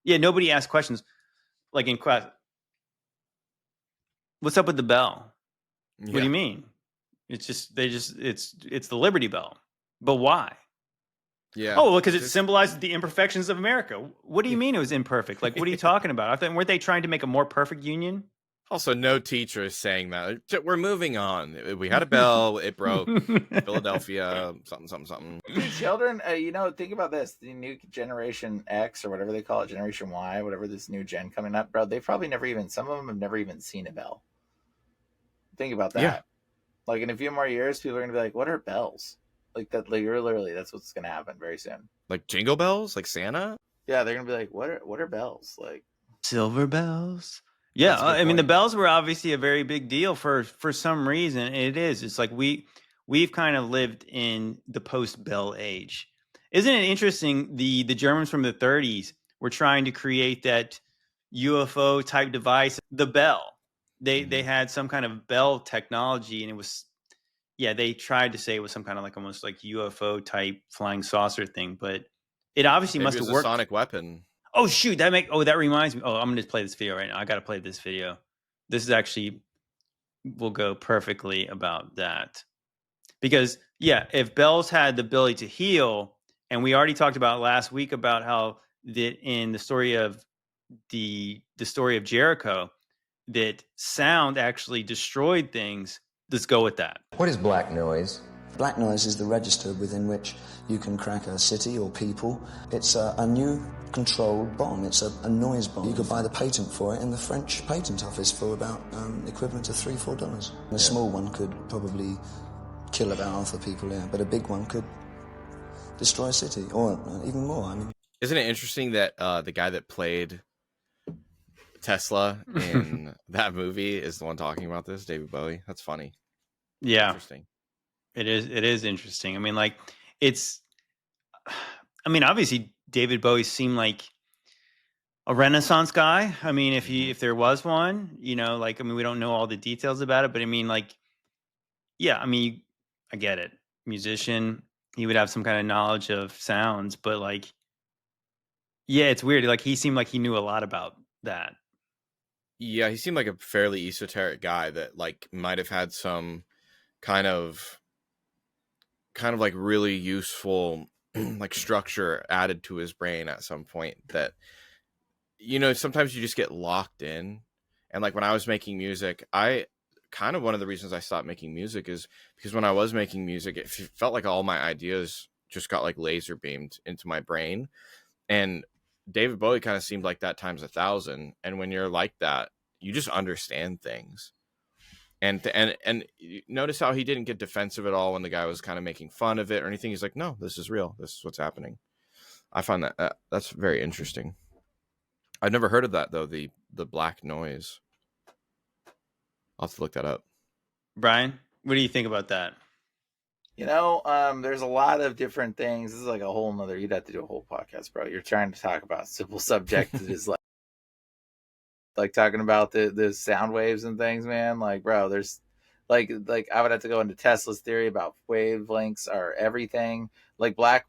yeah, nobody asked questions like in class. What's up with the bell? Yeah. What do you mean? It's just, it's the Liberty Bell. But why? Yeah. Oh, because it symbolizes the imperfections of America. What do you mean it was imperfect? Like, what are you talking about? I thought, weren't they trying to make a more perfect union? Also, no teacher is saying that. We're moving on. We had a bell. It broke. Philadelphia, something. Dude, children, think about this. The new Generation X or whatever they call it, Generation Y, whatever this new gen coming up, bro, they probably some of them have never even seen a bell. Think about that. Yeah. Like, in a few more years, people are going to be like, what are bells? Like, that, like, literally, that's what's going to happen very soon. Like jingle bells? Like Santa? Yeah, they're going to be like, what are bells? Like, silver bells? Yeah, I mean, the bells were obviously a very big deal for some reason. It is. It's like we've kind of lived in the post-bell age. Isn't it interesting? The Germans from the 30s were trying to create that UFO type device, the Bell. They had some kind of Bell technology, and it was, yeah, they tried to say it was some kind of like almost like UFO type flying saucer thing, but it obviously Maybe must it have was a worked. sonic weapon. Oh shoot, that reminds me. Oh, I'm gonna just play this video right now. I gotta play this video. This is actually will go perfectly about that. Because yeah, if Bells had the ability to heal, and we already talked about last week about how that in the story of the story of Jericho, that sound actually destroyed things. Let's go with that. What is black noise? Black noise is the register within which you can crack a city or people. It's a new controlled bomb. It's a noise bomb. You could buy the patent for it in the French patent office for about equivalent to $3-4. A small one could probably kill about half the people here, but a big one could destroy a city, or even more. I mean, isn't it interesting that the guy that played Tesla in that movie is the one talking about this, David Bowie? That's funny. Yeah, interesting. It is interesting. I mean, like it's. I mean, obviously, David Bowie seemed like a Renaissance guy. I mean, if there was one, like, I mean, we don't know all the details about it, but I mean, like, yeah, I mean, I get it. Musician, he would have some kind of knowledge of sounds, but like, yeah, it's weird. Like, he seemed like he knew a lot about that. Yeah, he seemed like a fairly esoteric guy that like might have had some kind of like really useful like structure added to his brain at some point that sometimes you just get locked in. And like when I was making music, I kind of one of the reasons I stopped making music is because when I was making music, it felt like all my ideas just got like laser beamed into my brain. And David Bowie kind of seemed like that times 1,000. And when you're like that, you just understand things. And notice how he didn't get defensive at all when the guy was kind of making fun of it or anything. He's like, no, this is real. This is what's happening. I find that that's very interesting. I've never heard of that though. The black noise. I'll have to look that up. Bryan, what do you think about that? There's a lot of different things. This is like a whole nother, you'd have to do a whole podcast, bro. You're trying to talk about simple subject that is like talking about the sound waves and things, man. Like, bro, there's like I would have to go into Tesla's theory about wavelengths are everything. Like black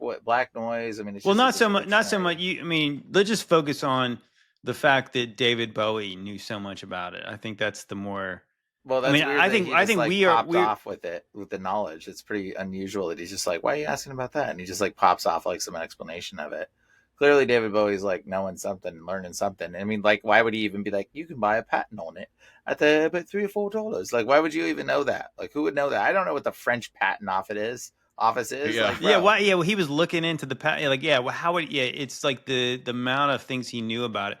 noise. I mean, it's well, just not so much. I mean, let's just focus on the fact that David Bowie knew so much about it. I think that's the more. Well, that's I mean, weird. I think we are off with it with the knowledge. It's pretty unusual that he's just like, "Why are you asking about that?" And he just like pops off like some explanation of it. Clearly, David Bowie's like knowing something, learning something. I mean, like, why would he even be like, "You can buy a patent on it at about $3 or $4"? Like, why would you even know that? Like, who would know that? I don't know what the French patent office is. Yeah, like, yeah. Why? Yeah. Well, he was looking into the patent. Like, yeah. Well, how would? Yeah. It's like the amount of things he knew about it.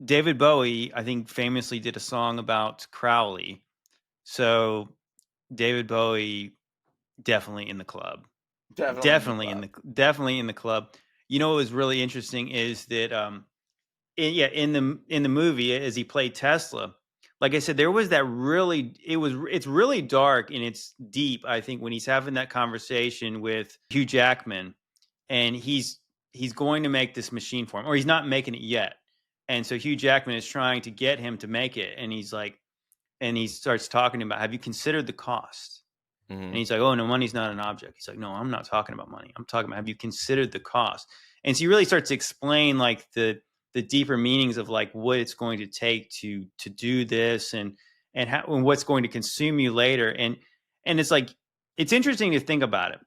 David Bowie, I think, famously did a song about Crowley. So David Bowie definitely in the club. Definitely in the club. You know what was really interesting is that in the movie as he played Tesla, like I said, there was that it's really dark and it's deep, I think, when he's having that conversation with Hugh Jackman, and he's going to make this machine for him, or he's not making it yet. And so Hugh Jackman is trying to get him to make it, and he's like, and he starts talking about, have you considered the cost? Mm-hmm. And he's like, oh, no, money's not an object. He's like, no, I'm not talking about money. I'm talking about, have you considered the cost? And so he really starts to explain like the deeper meanings of like what it's going to take to do this, and what's going to consume you later. And it's like, it's interesting to think about it,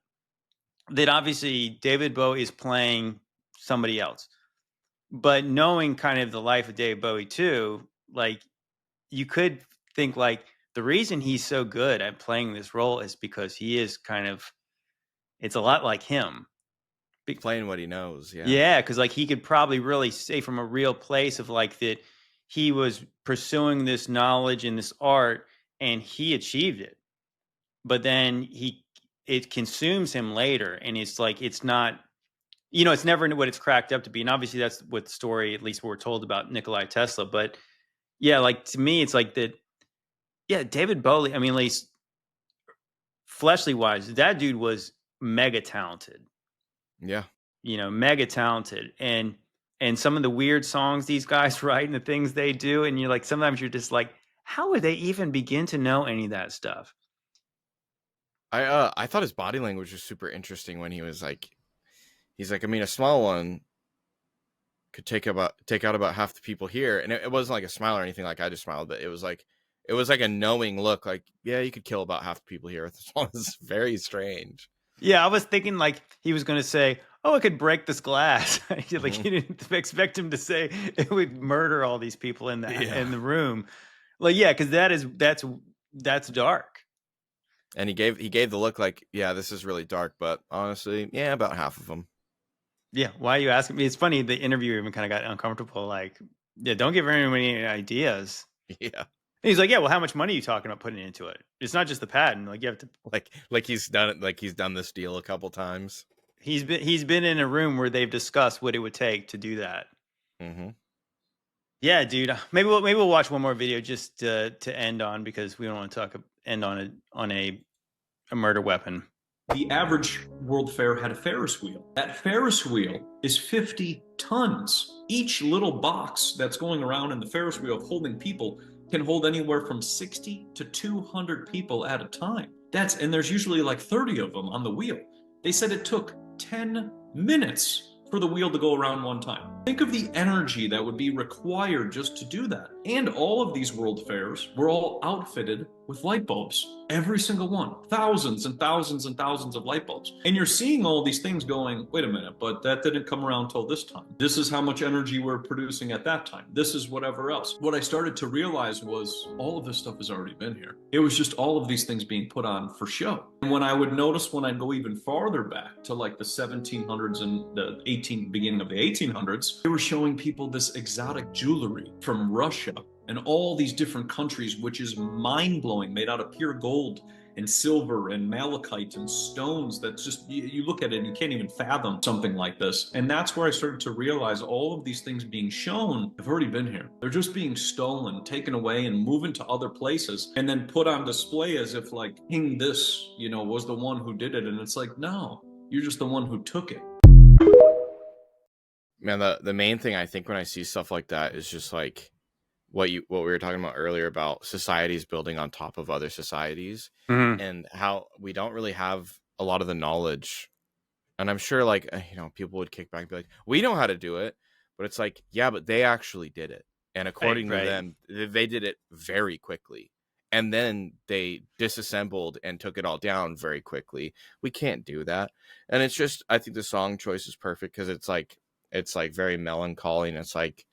that obviously David Bowie is playing somebody else, but knowing kind of the life of David Bowie too, like you could think like the reason he's so good at playing this role is because he is kind of, it's a lot like him. Playing what he knows. Yeah. Yeah. Cause like he could probably really say from a real place of like that he was pursuing this knowledge and this art and he achieved it, but then it consumes him later. And it's like, it's not, it's never what it's cracked up to be. And obviously that's what the story, at least what we're told about Nikola Tesla. But yeah, like to me, it's like that. Yeah, David Bowie, I mean, at least fleshly wise, that dude was mega talented. Yeah. mega talented, and some of the weird songs these guys write and the things they do, and you're like, sometimes you're just like, how would they even begin to know any of that stuff? I thought his body language was super interesting when he's like, I mean, a small one could take out about half the people here, and it wasn't like a smile or anything like I just smiled, but it was like a knowing look, like, yeah, you could kill about half the people here. This one is very strange. Yeah, I was thinking like he was going to say, "Oh, it could break this glass." Like you Mhm. didn't expect him to say it would murder all these people in Yeah. the room. Like, yeah, because that's dark. And he gave the look like, yeah, this is really dark, but honestly, yeah, about half of them. Yeah, why are you asking me? It's funny. The interviewer even kind of got uncomfortable. Like, yeah, don't give very many ideas. Yeah. And he's like, yeah, well, how much money are you talking about putting into it? It's not just the patent. Like, you have to. Like he's done it, like he's done this deal a couple times. He's been in a room where they've discussed what it would take to do that. Mm-hmm. Yeah, dude. Maybe we'll watch one more video just to end on, because we don't want to end on a murder weapon. The average World Fair had a Ferris wheel. That Ferris wheel is 50 tons. Each little box that's going around in the Ferris wheel of holding people can hold anywhere from 60 to 200 people at a time. And there's usually like 30 of them on the wheel. They said it took 10 minutes for the wheel to go around one time. Think of the energy that would be required just to do that. And all of these world fairs were all outfitted with light bulbs. Every single one. Thousands and thousands and thousands of light bulbs. And you're seeing all these things going, wait a minute, but that didn't come around till this time. This is how much energy we're producing at that time. This is whatever else. What I started to realize was all of this stuff has already been here. It was just all of these things being put on for show. And when I'd go even farther back to like the 1700s and the beginning of the 1800s, they were showing people this exotic jewelry from Russia and all these different countries, which is mind-blowing, made out of pure gold and silver and malachite and stones. That's just, you look at it and you can't even fathom something like this. And that's where I started to realize all of these things being shown have already been here. They're just being stolen, taken away, and moved to other places, and then put on display as if like King this, was the one who did it. And it's like, no, you're just the one who took it. Man, the main thing I think when I see stuff like that is just like what we were talking about earlier about societies building on top of other societies, Mhm. and how we don't really have a lot of the knowledge. And I'm sure like, people would kick back and be like, we know how to do it, but it's like, yeah, but they actually did it. And Right, according to right. them, they did it very quickly. And then they disassembled and took it all down very quickly. We can't do that. And it's just, I think the song choice is perfect because it's like very melancholy, and it's like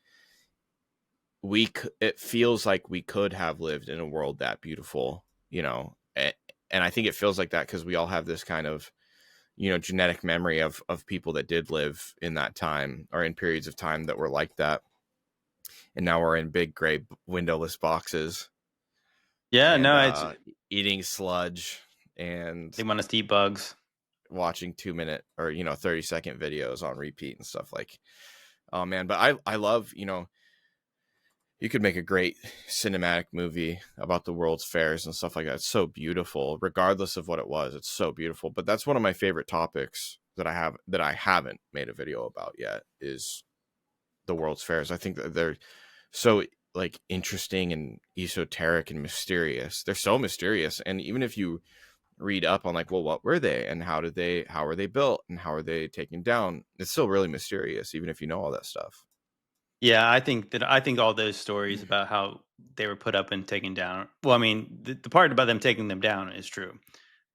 it feels like we could have lived in a world that beautiful, and I think it feels like that because we all have this kind of genetic memory of people that did live in that time or in periods of time that were like that, and now we're in big gray windowless boxes Yeah, and no, it's eating sludge and they want us to eat bugs. watching 2 minute or 30-second videos on repeat and stuff. Like, oh man, but I love, you could make a great cinematic movie about the world's fairs and stuff like that. It's so beautiful, regardless of what it was. It's so beautiful. But that's one of my favorite topics that I haven't made a video about yet, is the world's fairs. I think that they're so like interesting and esoteric and mysterious. They're so mysterious. And even if you read up on like, well, what were they and how were they built and how are they taken down, it's still really mysterious, even if you know all that stuff. Yeah, I think all those stories about how they were put up and taken down. Well, I mean, the part about them taking them down is true.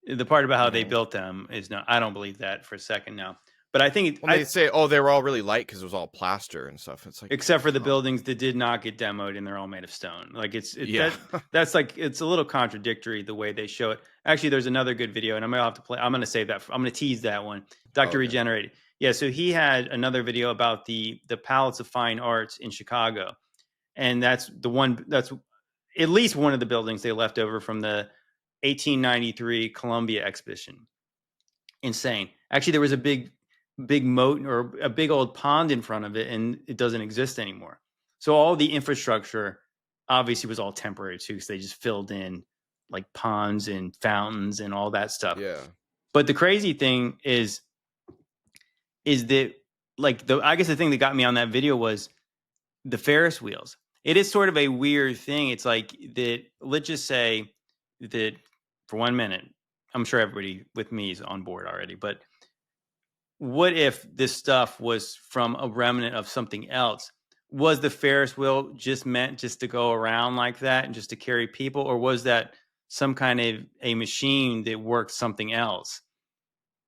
The part about how they Mhm. built them is not. I don't believe that for a second now. But I think When they say, oh, they were all really light because it was all plaster and stuff, it's like, except for the oh, buildings that did not get demoed and they're all made of stone. Like yeah. that's like, it's a little contradictory the way they show it. Actually, there's another good video, and I'm gonna have to play. I'm gonna save that. I'm gonna tease that one. Oh, Dr. okay. Regenerated. Yeah, so he had another video about the palettes of fine arts in Chicago, and that's the one. That's at least one of the buildings they left over from the 1893 Columbia exhibition. Insane. Actually, there was a big moat or a big old pond in front of it, and it doesn't exist anymore. So all the infrastructure obviously was all temporary too, because they just filled in like ponds and fountains and all that stuff. Yeah. But the crazy thing is is that like I guess the thing that got me on that video was the Ferris wheels. It is sort of a weird thing. It's like that. Let's just say that for 1 minute, I'm sure everybody with me is on board already. But what if this stuff was from a remnant of something else? Was the Ferris wheel just meant just to go around like that and just to carry people, or was that some kind of a machine that worked something else?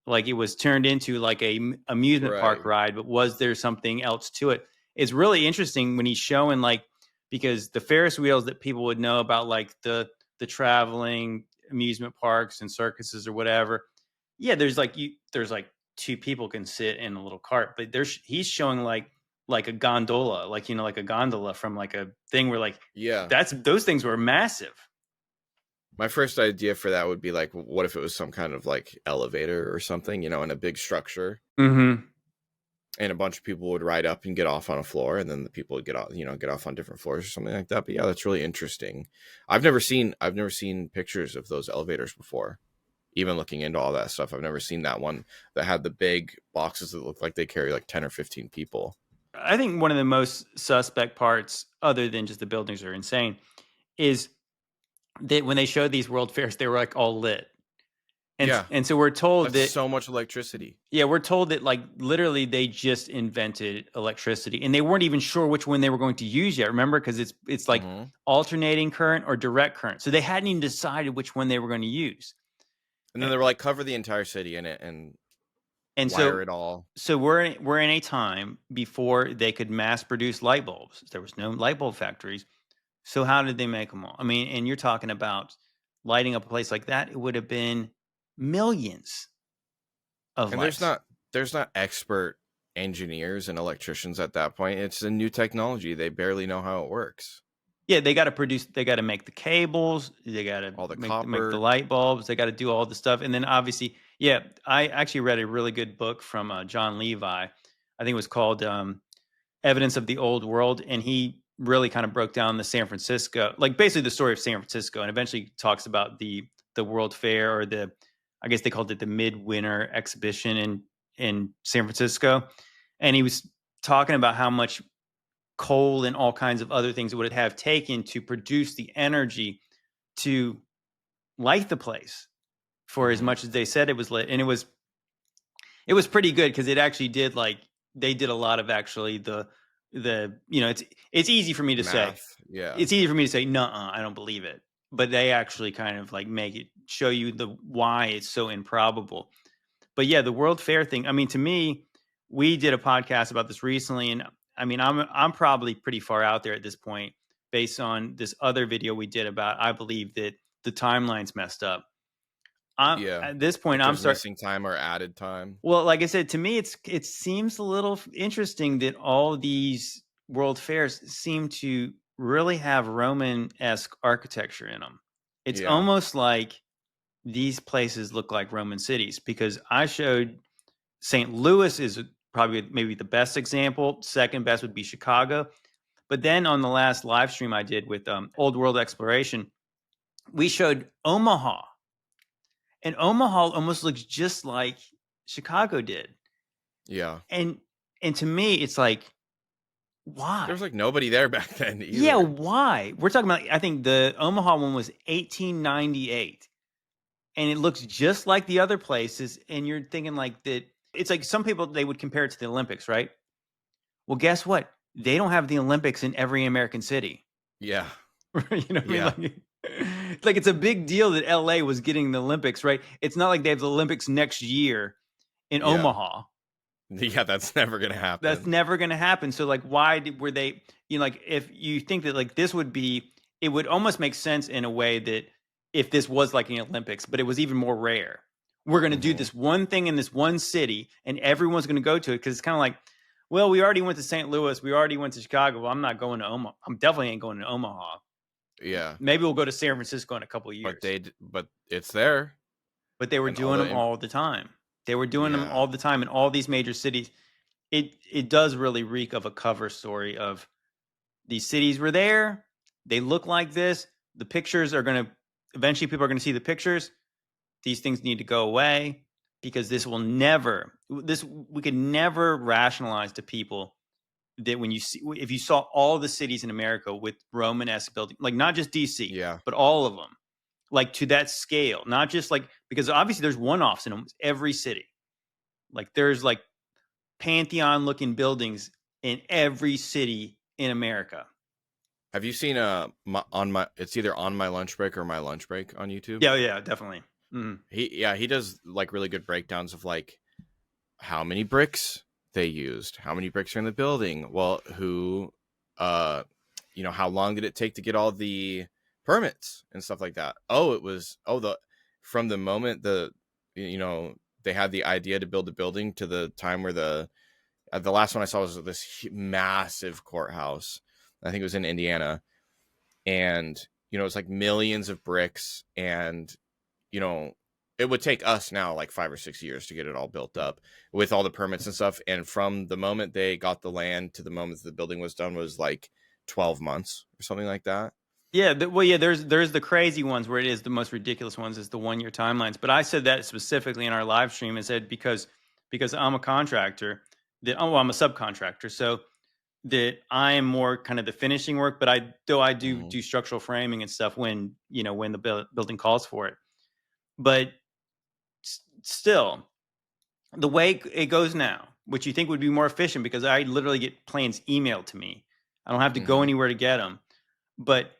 Like it was turned into like a amusement park Right. ride, but was there something else to it? It's really interesting when he's showing like, because the Ferris wheels that people would know about, like the traveling amusement parks and circuses or whatever. Yeah, there's like two people can sit in a little cart, but he's showing like a gondola, like like a gondola from like a thing where like Yeah. those things were massive. My first idea for that would be like, what if it was some kind of like elevator or something, in a big structure, Mm-hmm. and a bunch of people would ride up and get off on a floor, and then the people would get off on different floors or something like that. But yeah, that's really interesting. I've never seen pictures of those elevators before. Even looking into all that stuff, I've never seen that one that had the big boxes that look like they carry like 10 or 15 people. I think one of the most suspect parts, other than just the buildings are insane, is that when they showed these world fairs, they were like all lit. Yeah, And so we're told that's that, so much electricity. yeah, we're told that like literally they just invented electricity and they weren't even sure which one they were going to use yet. Remember, because it's like Hmm. alternating current or direct current. So they hadn't even decided which one they were going to use. And then And, they were like, cover the entire city in it and and wire so it all. so we're in a time before they could mass produce light bulbs. There was no light bulb factories. So how did they make them all? I mean, and you're talking about lighting up a place like that, it would have been millions of And lights. there's not expert engineers and electricians at that point. It's a new technology. They barely know how it works. Yeah, they got to make the cables, they got to All the make the copper. light bulbs, they got to do all the stuff. And then obviously, yeah, I actually read a really good book from John Levi. I think it was called Evidence of the Old World, and he really kind of broke down the San Francisco, like basically the story of San Francisco, and eventually talks about the World Fair, or I guess they called it the Midwinter Exhibition in San Francisco, and he was talking about how much coal and all kinds of other things it would have taken to produce the energy to light the place for as Hmm. much as they said it was lit, and it was pretty good because it actually did like they did a lot of actually the it's easy for me to say Math. Yeah. it's easy for me to say no, I don't believe it, but they actually kind of like make it show you the why it's so improbable. But yeah, the World Fair thing, I mean, to me, we did a podcast about this recently, and I mean, I'm probably pretty far out there at this point based on this other video we did about I believe that the timeline's messed up. I'm Yeah. at this point Like I'm there's start missing time or added time. well, like I said, to me, it seems a little interesting that all these world fairs seem to really have Roman-esque architecture in them. It's Yeah. almost like these places look like Roman cities, because I showed St. Louis is probably maybe the best example. Second best would be Chicago. But then on the last live stream I did with Old World Exploration, we showed Omaha, and Omaha almost looks just like Chicago did. Yeah. And to me, it's like, There why? was like nobody there back then Yeah, either. why? We're talking about, I think the Omaha one was 1898, and it looks just like the other places. And you're thinking like that. It's like some people, they would compare it to the Olympics, right? Well, guess what? They don't have the Olympics in every American city. Yeah. You know what I mean? Yeah. Like it's a big deal that LA was getting the Olympics, right? It's not like they have the Olympics next year in Yeah. Omaha. Yeah, that's never gonna That's happen. never going to happen. So like, were they, like, if you think that like this would be, it would almost make sense in a way that if this was like an Olympics, but it was even more rare. We're going to do Hmm. this one thing in this one city and everyone's going to go to it. Cause it's kind of like, well, we already went to St. Louis. We already went to Chicago. Well, I'm not going to Omaha. I'm definitely ain't going to Omaha. Yeah. Maybe we'll go to San Francisco in a couple of years. But it's there. But they were And all doing the them all the time. They were doing them yeah. all the time in all these major cities. It does really reek of a cover story of these cities were there. They look like this. The pictures are going to eventually, people are going to see the pictures. These things need to go away. because we could never rationalize to people that if you saw all the cities in America with Romanesque building, like not just DC, Yeah. but all of them, like to that scale, not just like, because obviously there's one-offs in almost every city. Like there's like Pantheon looking buildings in every city in America. Have you seen it's either On My Lunch Break or My Lunch Break on YouTube? Yeah, definitely. Mhm. He does like really good breakdowns of like how many bricks they used, how many bricks are in the building, well, who how long did it take to get all the permits and stuff like that. From the moment they had the idea to build the building to the time where the last one I saw was this massive courthouse. I think it was in Indiana, and it's like millions of bricks, and it would take us now like 5 or 6 years to get it all built up with all the permits and stuff. And from the moment they got the land to the moment the building was done was like 12 months or something like that. Yeah, there's the crazy ones where it is the most ridiculous ones is the 1 year timelines. But I said that specifically in our live stream. I said because I'm a contractor, I'm a subcontractor, so that I am more kind of the finishing work. But I do do structural framing and stuff when the building calls for it. But still, the way it goes now, which you think would be more efficient, because I literally get plans emailed to me. I don't have to go anywhere to get them. But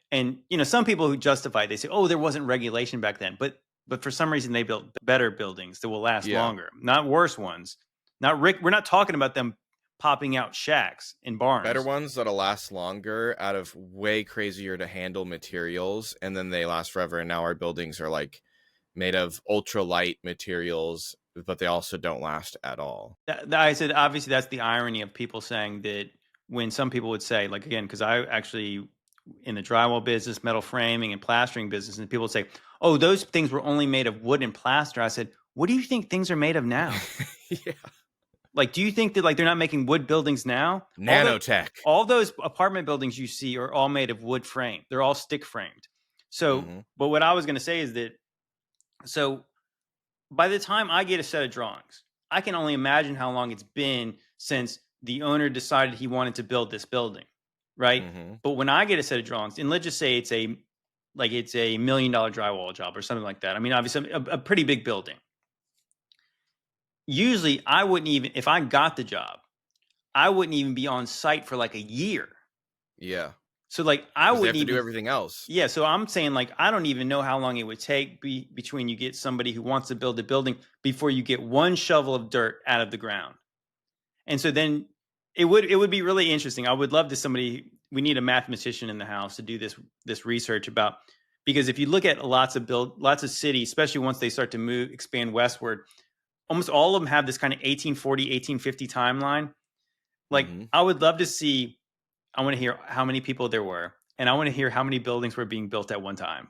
some people who justify, they say, "Oh, there wasn't regulation back then." But for some reason, they built better buildings that will last longer, not worse ones. We're not talking about them popping out shacks in barns. Better ones that'll last longer out of way crazier to handle materials, and then they last forever. And now our buildings are like made of ultralight materials, but they also don't last at all. I said, obviously, that's the irony of people saying that, when some people would say, like, again, because I actually in the drywall business, metal framing and plastering business, and people would say, "Oh, those things were only made of wood and plaster." I said, "What do you think things are made of now?" Yeah. Like, do you think that like they're not making wood buildings now? Nanotech. All those apartment buildings you see are all made of wood frame. They're all stick framed. So, but what I was going to say is that, so by the time I get a set of drawings, I can only imagine how long it's been since the owner decided he wanted to build this building, right? But when I get a set of drawings, and let's just say it's a $1 million drywall job or something like that. I mean, obviously a pretty big building. Usually I wouldn't even, if I got the job, I wouldn't even be on site for like a year. Yeah. So like I They wouldn't have to even do everything else. Yeah, so I'm saying like I don't even know how long it would take between you get somebody who wants to build a building before you get one shovel of dirt out of the ground. And so then it would be really interesting. I would love to we need a mathematician in the house to do this research about, because if you look at lots of cities, especially once they start to expand westward, almost all of them have this kind of 1840, 1850 timeline. Like I would love to see, I want to hear how many people there were, and I want to hear how many buildings were being built at one time.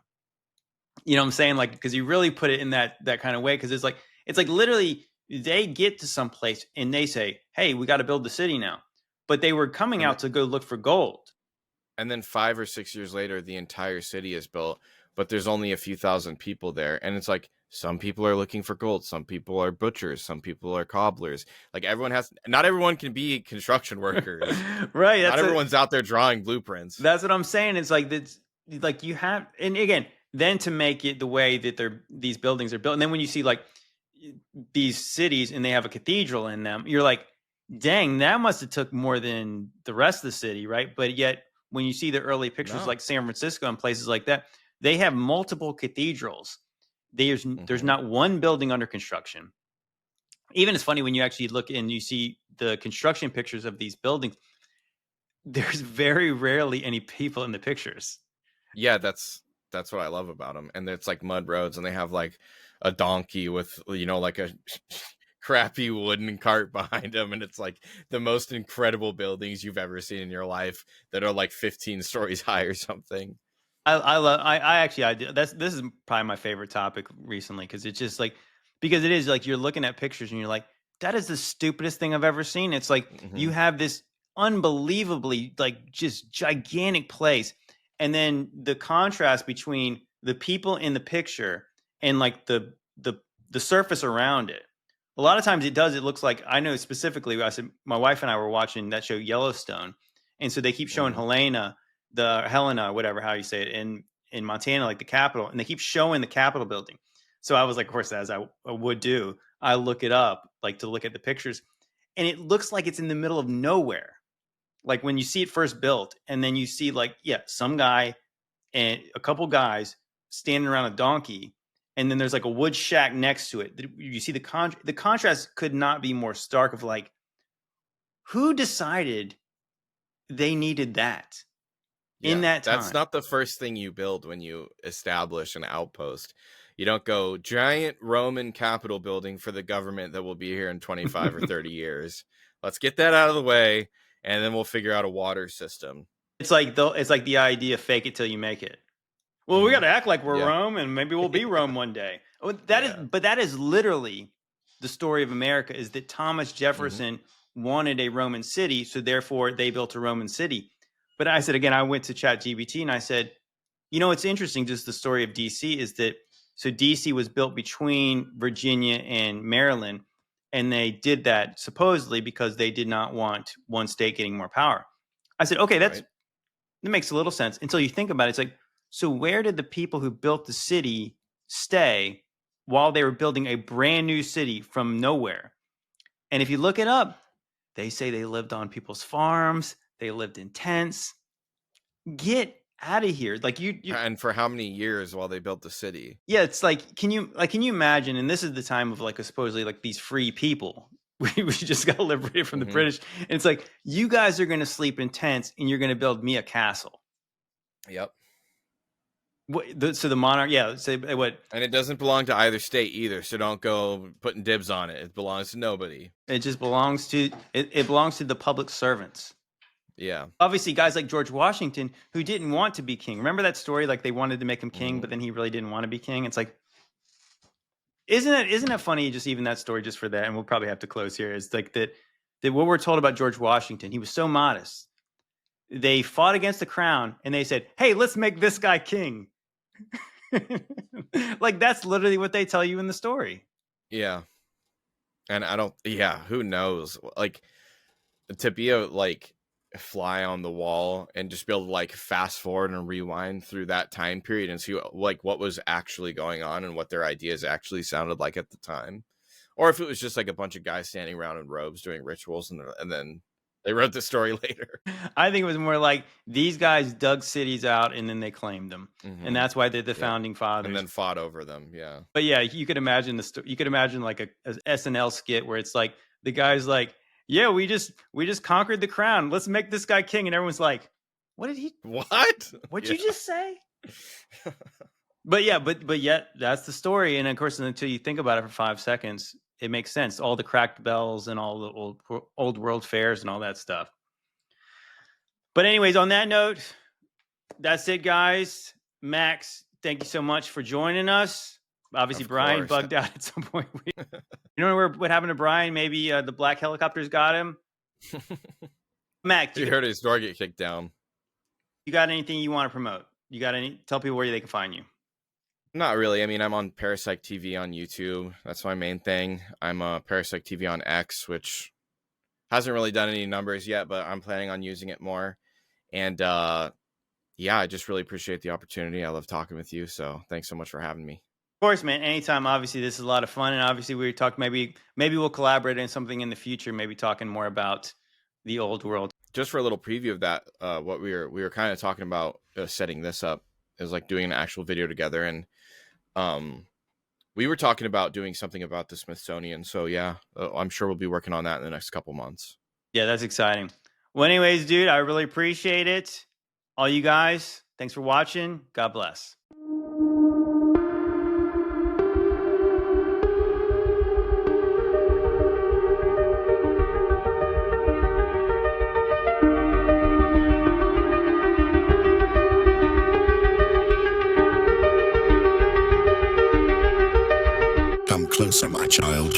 You know what I'm saying? Like, because you really put it in that kind of way, because it's like literally they get to some place and they say, "Hey, we got to build the city now," but they were coming out to go look for gold. And then 5 or 6 years later, the entire city is built, but there's only a few thousand people there, and it's like some people are looking for gold, some people are butchers, some people are cobblers. Like not everyone can be construction workers, right? Not everyone's out there drawing blueprints. That's what I'm saying. It's like you have, and again, then to make it the way that these buildings are built, and then when you see like these cities and they have a cathedral in them, you're like, dang, that must have took more than the rest of the city, right? But yet when you see the early pictures like San Francisco and places like that, they have multiple cathedrals. There's not one building under construction. Even it's funny when you actually look and you see the construction pictures of these buildings, there's very rarely any people in the pictures. Yeah, that's what I love about them. And it's like mud roads, and they have like a donkey with like a crappy wooden cart behind them, and it's like the most incredible buildings you've ever seen in your life that are like 15 stories high or something. I do. This is probably my favorite topic recently, because it's just like, because it is like you're looking at pictures and you're like, that is the stupidest thing I've ever seen. It's like you have this unbelievably like just gigantic place, and then the contrast between the people in the picture and like the surface around it. A lot of times it does. It looks like, I know specifically, I said my wife and I were watching that show Yellowstone, and so they keep showing Helena, whatever how you say it, in Montana, like the Capitol, and they keep showing the Capitol building. So I was like, of course, as I would do, I look it up like to look at the pictures, and it looks like it's in the middle of nowhere. Like when you see it first built, and then you see like, some guy and a couple guys standing around a donkey, and then there's like a wood shack next to it. You see the contrast could not be more stark of like, who decided they needed that in that time? That's not the first thing you build when you establish an outpost. You don't go giant Roman Capitol building for the government that will be here in 25 or 30 years. Let's get that out of the way, and then we'll figure out a water system. It's like the idea, fake it till you make it. Well, we got to act like we're Yeah. Rome, and maybe we'll be Rome one day. But that is literally the story of America, is that Thomas Jefferson wanted a Roman city, so therefore they built a Roman city. But I said, again, I went to ChatGPT and I said, it's interesting, just the story of DC is that, so DC was built between Virginia and Maryland, and they did that supposedly because they did not want one state getting more power. I said, okay, that makes a little sense until you think about it. It's like, so where did the people who built the city stay while they were building a brand new city from nowhere? And if you look it up, they say they lived on people's farms. They lived in tents. Get out of here. Like you And for how many years while they built the city? Yeah, it's like, can you imagine? And this is the time of like supposedly like these free people. We just got liberated from the British. And it's like, you guys are going to sleep in tents and you're going to build me a castle. Yep. So the monarch, say what? And it doesn't belong to either state either, so don't go putting dibs on it. It belongs to nobody. It just belongs to it belongs to the public servants. Yeah. Obviously, guys like George Washington, who didn't want to be king. Remember that story? Like they wanted to make him king, but then he really didn't want to be king. It's like, isn't it funny? Just even that story, just for that, and we'll probably have to close here. Is like that what we're told about George Washington. He was so modest. They fought against the crown, and they said, "Hey, let's make this guy king." Like that's literally what they tell you in the story. Yeah. And who knows? Like to be a fly on the wall and just be able to like fast forward and rewind through that time period and see like what was actually going on and what their ideas actually sounded like at the time, or if it was just like a bunch of guys standing around in robes doing rituals and then they wrote the story later. I think it was more like these guys dug cities out and then they claimed them, and that's why they're the founding fathers, and then fought over them. Yeah, but you could imagine you could imagine like a SNL skit where it's like the guy's like, yeah, we just conquered the crown. Let's make this guy king. And everyone's like, what'd you just say? But yet that's the story. And of course, until you think about it for 5 seconds, it makes sense. All the cracked bells and all the old world fairs and all that stuff. But anyways, on that note, that's it, guys. Max, thank you so much for joining us. Obviously, Bryan bugged out at some point. You know what happened to Bryan? Maybe the black helicopters got him. Mac, you heard his door get kicked down. You got anything you want to promote? Tell people where they can find you. Not really. I mean, I'm on Parapsych TV on YouTube. That's my main thing. I'm Parapsych TV on X, which hasn't really done any numbers yet, but I'm planning on using it more. And I just really appreciate the opportunity. I love talking with you. So thanks so much for having me. Of course, man. Anytime. Obviously, this is a lot of fun, and obviously, we talk. Maybe we'll collaborate on something in the future. Maybe talking more about the old world. Just for a little preview of that, what we were kind of talking about setting this up is like doing an actual video together, and we were talking about doing something about the Smithsonian. So I'm sure we'll be working on that in the next couple months. Yeah, that's exciting. Well, anyways, dude, I really appreciate it. All you guys, thanks for watching. God bless. Come closer, my child.